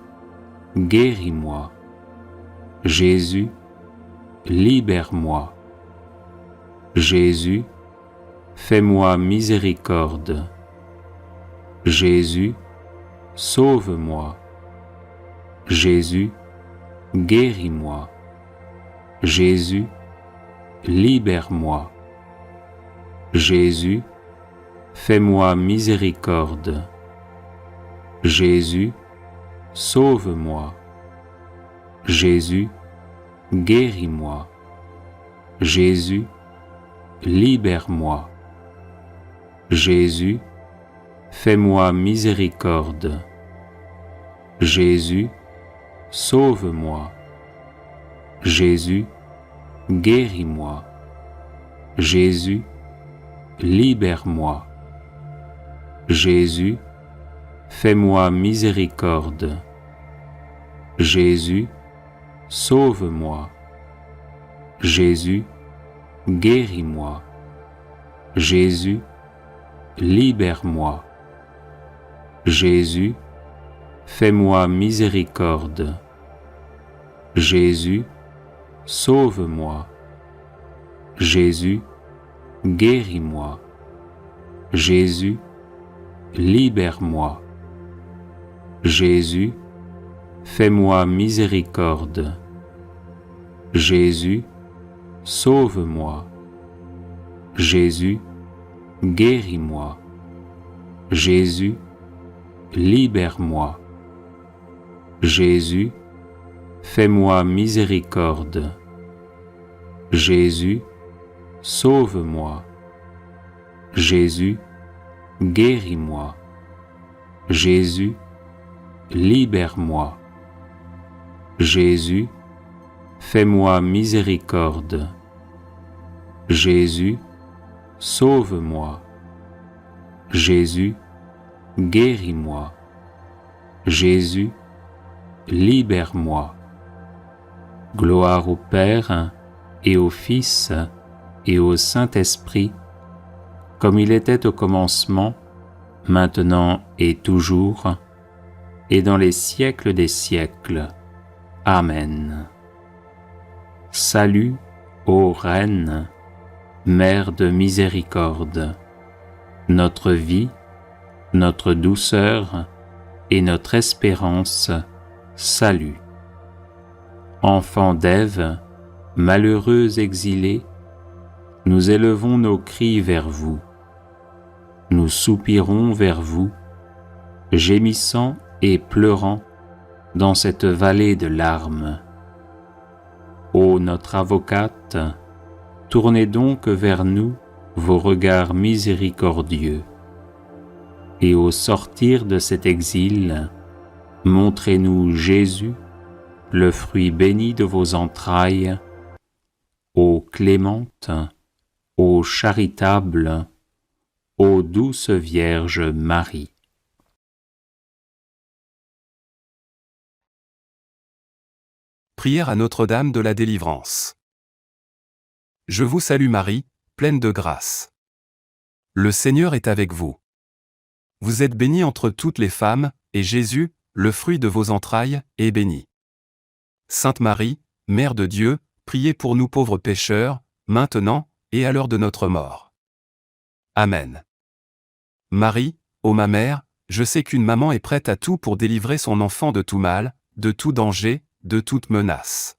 guéris-moi. Jésus, libère-moi. Jésus, fais-moi miséricorde. Jésus, sauve-moi. Jésus, guéris-moi. Jésus, libère-moi. Jésus, fais-moi miséricorde. Jésus, sauve-moi. Jésus, guéris-moi. Jésus, libère-moi. Jésus, fais-moi miséricorde. Jésus, sauve-moi. Jésus, guéris-moi. Jésus, libère-moi. Jésus, fais-moi miséricorde. Jésus, sauve-moi. Jésus, guéris-moi. Jésus, libère-moi. Jésus, fais-moi miséricorde. Jésus, sauve-moi. Jésus, guéris-moi. Jésus, libère-moi. Jésus, fais-moi miséricorde. Jésus, sauve-moi. Jésus, guéris-moi. Jésus, libère-moi. Jésus, fais-moi miséricorde. Jésus, sauve-moi. Jésus, guéris-moi. Jésus, libère-moi. Jésus, fais-moi miséricorde. Jésus, sauve-moi. Jésus, guéris-moi. Jésus, libère-moi. Gloire au Père, et au Fils, et au Saint-Esprit, comme il était au commencement, maintenant et toujours, et dans les siècles des siècles. Amen. Salut, ô Reine, Mère de miséricorde, notre vie, notre douceur et notre espérance, salut. Enfants d'Ève, malheureux exilés, nous élevons nos cris vers vous. Nous soupirons vers vous, gémissant et pleurant dans cette vallée de larmes. Ô notre avocate, tournez donc vers nous vos regards miséricordieux, et au sortir de cet exil, montrez-nous Jésus, le fruit béni de vos entrailles, ô clémente, ô charitable, ô douce Vierge Marie. Prière à Notre-Dame de la Délivrance. Je vous salue Marie, pleine de grâce. Le Seigneur est avec vous. Vous êtes bénie entre toutes les femmes, et Jésus, le fruit de vos entrailles, est béni. Sainte Marie, Mère de Dieu, priez pour nous pauvres pécheurs, maintenant, et à l'heure de notre mort. Amen. Marie, ô ma mère, je sais qu'une maman est prête à tout pour délivrer son enfant de tout mal, de tout danger, de toute menace.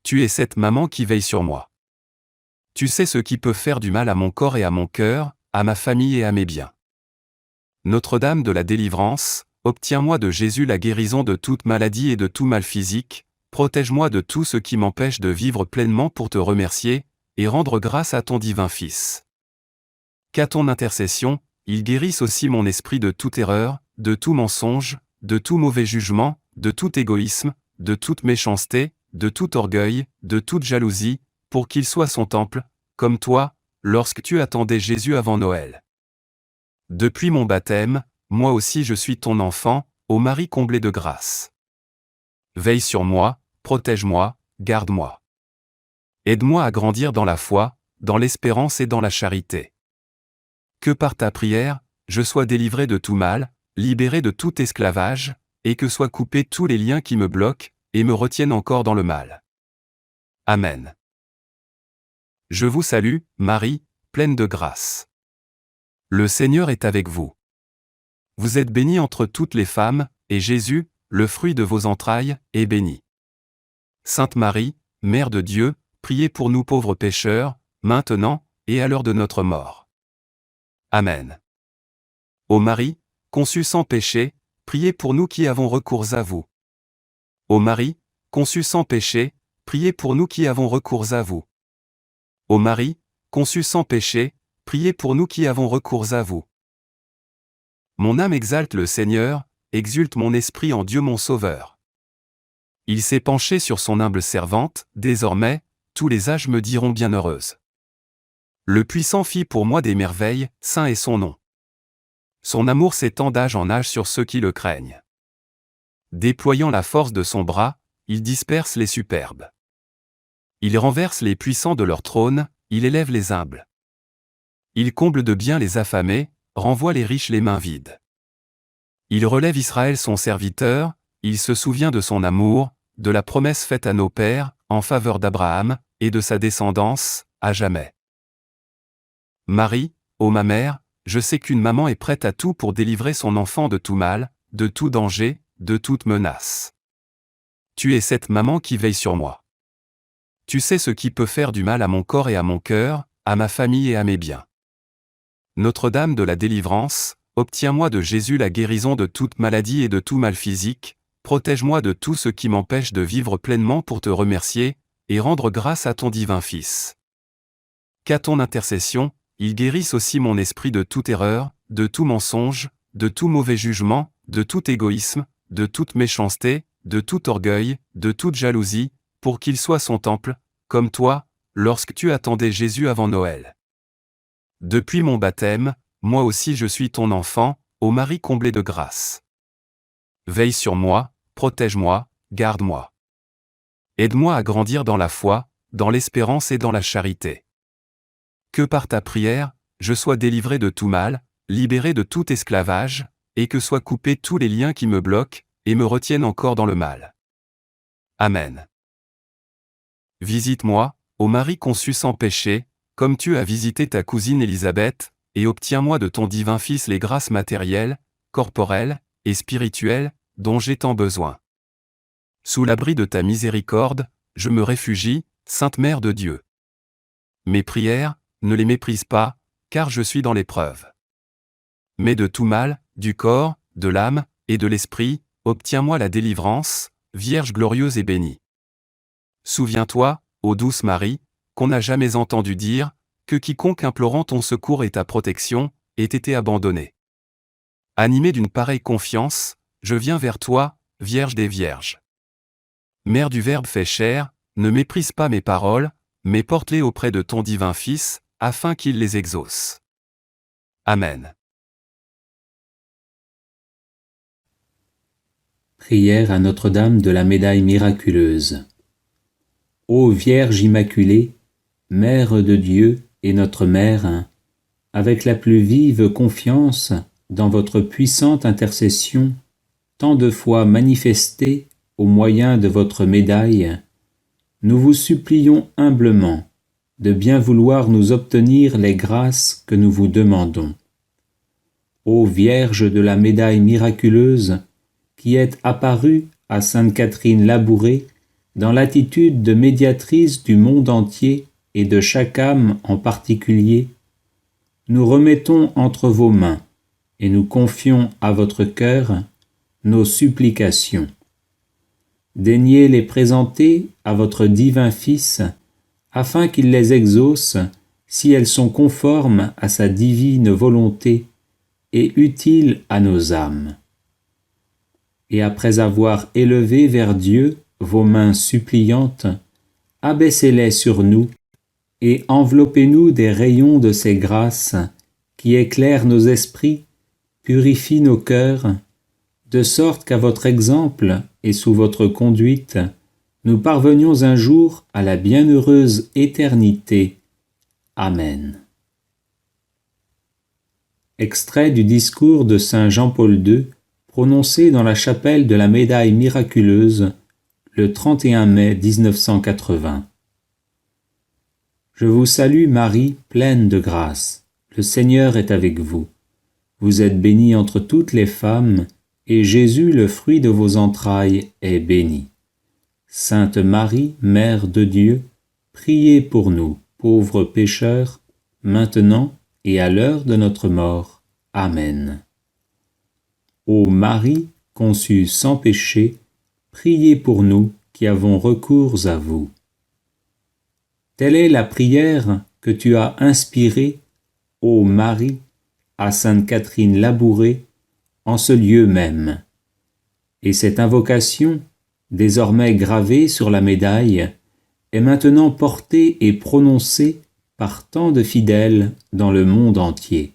Tu es cette maman qui veille sur moi. Tu sais ce qui peut faire du mal à mon corps et à mon cœur, à ma famille et à mes biens. Notre-Dame de la délivrance, obtiens-moi de Jésus la guérison de toute maladie et de tout mal physique, protège-moi de tout ce qui m'empêche de vivre pleinement pour te remercier, et rendre grâce à ton divin Fils. Qu'à ton intercession, il guérisse aussi mon esprit de toute erreur, de tout mensonge, de tout mauvais jugement, de tout égoïsme, de toute méchanceté, de tout orgueil, de toute jalousie, pour qu'il soit son temple, comme toi, lorsque tu attendais Jésus avant Noël. Depuis mon baptême, moi aussi je suis ton enfant, ô Marie comblée de grâce. Veille sur moi, protège-moi, garde-moi. Aide-moi à grandir dans la foi, dans l'espérance et dans la charité. Que par ta prière, je sois délivré de tout mal, libéré de tout esclavage, et que soient coupés tous les liens qui me bloquent, et me retiennent encore dans le mal. Amen. Je vous salue, Marie, pleine de grâce. Le Seigneur est avec vous. Vous êtes bénie entre toutes les femmes, et Jésus, le fruit de vos entrailles, est béni. Sainte Marie, Mère de Dieu, priez pour nous pauvres pécheurs, maintenant, et à l'heure de notre mort. Amen. Ô Marie, conçue sans péché, priez pour nous qui avons recours à vous. Ô Marie, conçue sans péché, priez pour nous qui avons recours à vous. Ô Marie, conçue sans péché, priez pour nous qui avons recours à vous. Mon âme exalte le Seigneur, exulte mon esprit en Dieu mon Sauveur. Il s'est penché sur son humble servante, désormais, tous les âges me diront bienheureuse. Le Puissant fit pour moi des merveilles, saint est son nom. Son amour s'étend d'âge en âge sur ceux qui le craignent. Déployant la force de son bras, il disperse les superbes. Il renverse les puissants de leur trône, il élève les humbles. Il comble de bien les affamés, renvoie les riches les mains vides. Il relève Israël son serviteur, il se souvient de son amour, de la promesse faite à nos pères, en faveur d'Abraham, et de sa descendance, à jamais. Marie, ô ma mère, je sais qu'une maman est prête à tout pour délivrer son enfant de tout mal, de tout danger, de toute menace. Tu es cette maman qui veille sur moi. Tu sais ce qui peut faire du mal à mon corps et à mon cœur, à ma famille et à mes biens. Notre-Dame de la délivrance, obtiens-moi de Jésus la guérison de toute maladie et de tout mal physique, protège-moi de tout ce qui m'empêche de vivre pleinement pour te remercier, et rendre grâce à ton divin Fils. Qu'à ton intercession, il guérisse aussi mon esprit de toute erreur, de tout mensonge, de tout mauvais jugement, de tout égoïsme, de toute méchanceté, de tout orgueil, de toute jalousie, pour qu'il soit son temple, comme toi, lorsque tu attendais Jésus avant Noël. Depuis mon baptême, moi aussi je suis ton enfant, ô Marie comblée de grâce. Veille sur moi, protège-moi, garde-moi. Aide-moi à grandir dans la foi, dans l'espérance et dans la charité. Que par ta prière, je sois délivré de tout mal, libéré de tout esclavage, et que soient coupés tous les liens qui me bloquent, et me retiennent encore dans le mal. Amen. Visite-moi, ô Marie conçue sans péché, comme tu as visité ta cousine Élisabeth, et obtiens-moi de ton divin Fils les grâces matérielles, corporelles et spirituelles, dont j'ai tant besoin. Sous l'abri de ta miséricorde, je me réfugie, Sainte Mère de Dieu. Mes prières, ne les méprise pas, car je suis dans l'épreuve. Mais de tout mal, du corps, de l'âme, et de l'esprit, obtiens-moi la délivrance, Vierge glorieuse et bénie. Souviens-toi, ô douce Marie, qu'on n'a jamais entendu dire, que quiconque implorant ton secours et ta protection, ait été abandonné. Animé d'une pareille confiance, je viens vers toi, Vierge des Vierges. Mère du Verbe fait chair, ne méprise pas mes paroles, mais porte-les auprès de ton divin Fils, afin qu'il les exauce. Amen. Prière à Notre-Dame de la Médaille miraculeuse. Ô Vierge Immaculée, Mère de Dieu et notre Mère, avec la plus vive confiance dans votre puissante intercession, tant de fois manifestée au moyen de votre médaille, nous vous supplions humblement de bien vouloir nous obtenir les grâces que nous vous demandons. Ô Vierge de la Médaille miraculeuse, qui êtes apparue à Sainte Catherine Labouré dans l'attitude de médiatrice du monde entier et de chaque âme en particulier, nous remettons entre vos mains et nous confions à votre cœur nos supplications. Daignez les présenter à votre divin Fils, afin qu'il les exauce si elles sont conformes à sa divine volonté et utiles à nos âmes. Et après avoir élevé vers Dieu vos mains suppliantes, abaissez-les sur nous et enveloppez-nous des rayons de ces grâces qui éclairent nos esprits, purifient nos cœurs, de sorte qu'à votre exemple et sous votre conduite, nous parvenions un jour à la bienheureuse éternité. Amen. Extrait du discours de saint Jean-Paul II, prononcé dans la chapelle de la Médaille miraculeuse, le 31 mai 1980. Je vous salue Marie, pleine de grâce. Le Seigneur est avec vous. Vous êtes bénie entre toutes les femmes, et Jésus, le fruit de vos entrailles, est béni. Sainte Marie, Mère de Dieu, priez pour nous, pauvres pécheurs, maintenant et à l'heure de notre mort. Amen. Ô Marie, conçue sans péché, priez pour nous qui avons recours à vous. Telle est la prière que tu as inspirée, ô Marie, à sainte Catherine Labourée, en ce lieu même. Et cette invocation, désormais gravée sur la médaille, est maintenant portée et prononcée par tant de fidèles dans le monde entier.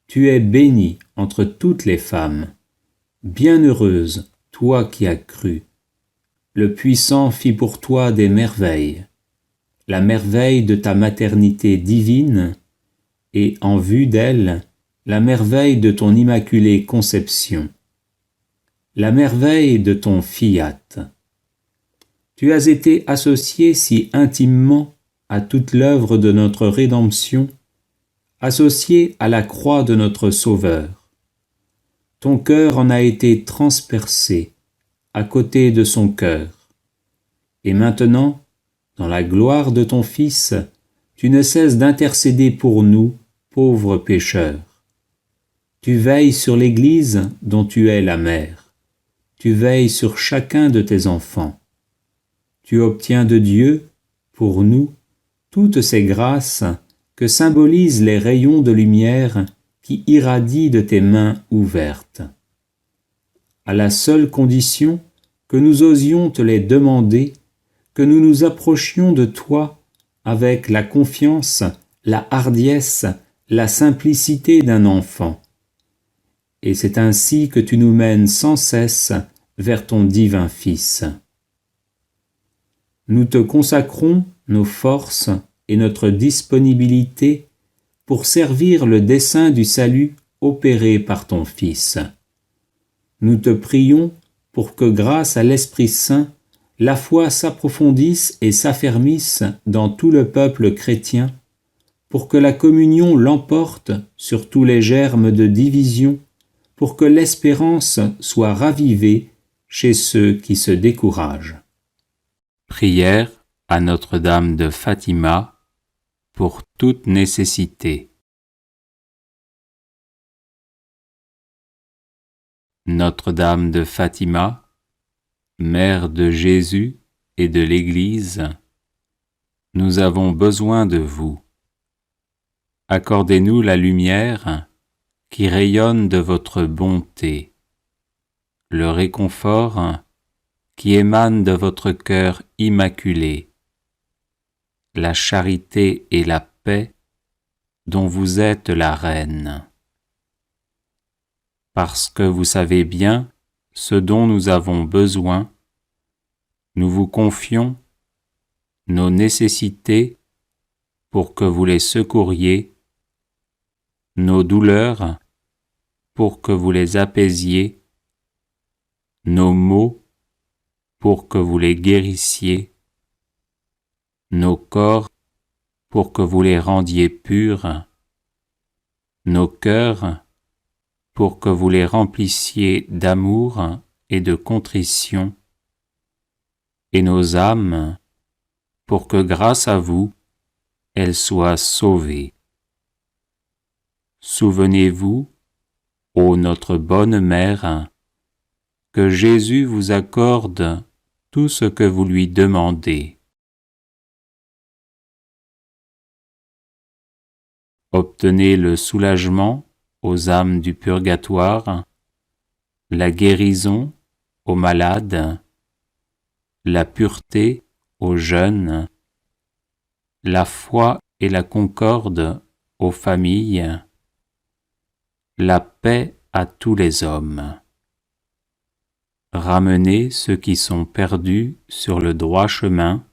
Tu es bénie entre toutes les femmes. Bienheureuse, toi qui as cru. Le Puissant fit pour toi des merveilles. La merveille de ta maternité divine, et en vue d'elle, la merveille de ton immaculée conception. La merveille de ton fiat. Tu as été associé si intimement à toute l'œuvre de notre rédemption, associé à la croix de notre Sauveur. Ton cœur en a été transpercé, à côté de son cœur. Et maintenant, dans la gloire de ton Fils, tu ne cesses d'intercéder pour nous, pauvres pécheurs. Tu veilles sur l'Église dont tu es la mère. Tu veilles sur chacun de tes enfants. Tu obtiens de Dieu, pour nous, toutes ces grâces que symbolisent les rayons de lumière qui irradient de tes mains ouvertes. À la seule condition que nous osions te les demander, que nous nous approchions de toi avec la confiance, la hardiesse, la simplicité d'un enfant. Et c'est ainsi que tu nous mènes sans cesse vers ton divin Fils. Nous te consacrons nos forces et notre disponibilité pour servir le dessein du salut opéré par ton Fils. Nous te prions pour que grâce à l'Esprit Saint, la foi s'approfondisse et s'affermisse dans tout le peuple chrétien, pour que la communion l'emporte sur tous les germes de division, pour que l'espérance soit ravivée chez ceux qui se découragent. Prière à Notre-Dame de Fatima pour toute nécessité. Notre-Dame de Fatima, Mère de Jésus et de l'Église, nous avons besoin de vous. Accordez-nous la lumière qui rayonne de votre bonté, le réconfort qui émane de votre cœur immaculé, la charité et la paix dont vous êtes la reine. Parce que vous savez bien ce dont nous avons besoin, nous vous confions nos nécessités pour que vous les secouriez, nos douleurs pour que vous les apaisiez, nos maux pour que vous les guérissiez, nos corps pour que vous les rendiez purs, nos cœurs pour que vous les remplissiez d'amour et de contrition, et nos âmes pour que grâce à vous, elles soient sauvées. Souvenez-vous ô notre bonne mère, que Jésus vous accorde tout ce que vous lui demandez. Obtenez le soulagement aux âmes du purgatoire, la guérison aux malades, la pureté aux jeunes, la foi et la concorde aux familles, la paix à tous les hommes. Ramenez ceux qui sont perdus sur le droit chemin.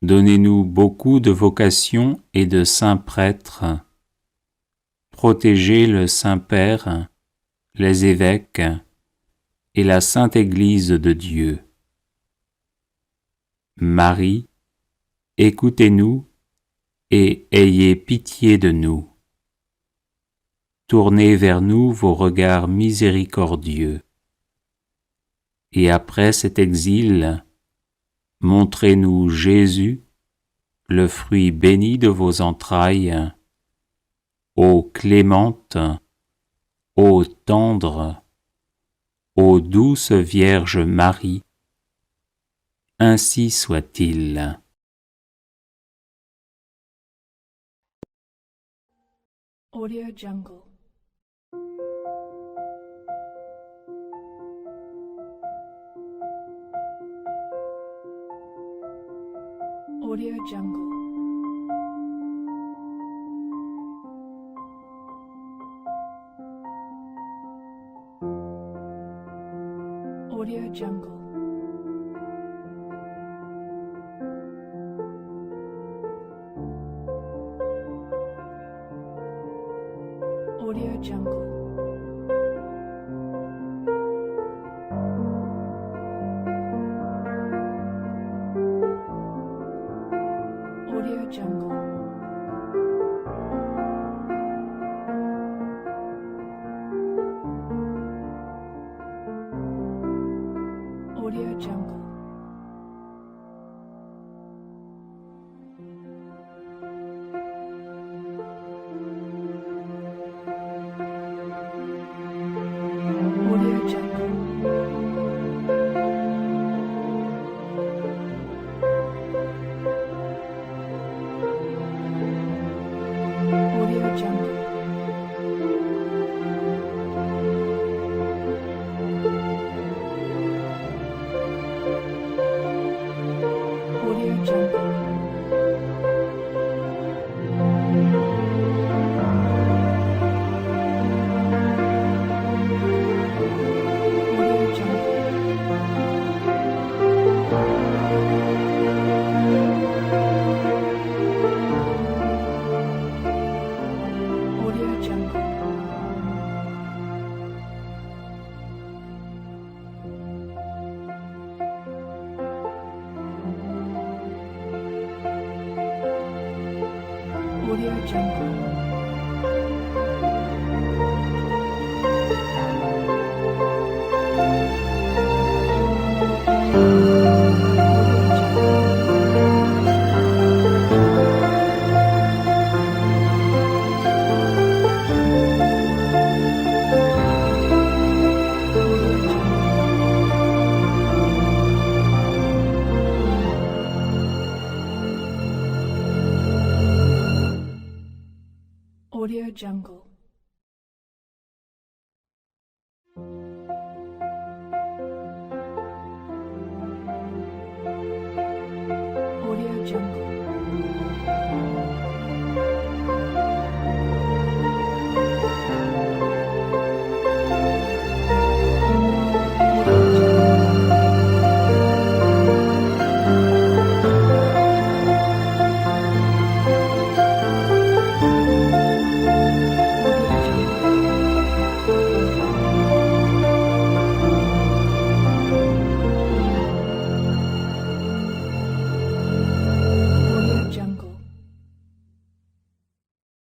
Donnez-nous beaucoup de vocations et de saints prêtres. Protégez le Saint-Père, les évêques et la Sainte Église de Dieu. Marie, écoutez-nous et ayez pitié de nous. Tournez vers nous vos regards miséricordieux. Et après cet exil, montrez-nous Jésus, le fruit béni de vos entrailles, ô clémente, ô tendre, ô douce Vierge Marie. Ainsi soit-il. Audio Jungle. Audio Jungle. Audio Jungle. Audio Jungle. Audio Jungle. Audio Jungle. Audio Jungle. Audio Jungle. Audio Jungle. Audio Jungle. Audio Jungle. Audio Jungle. Audio Jungle.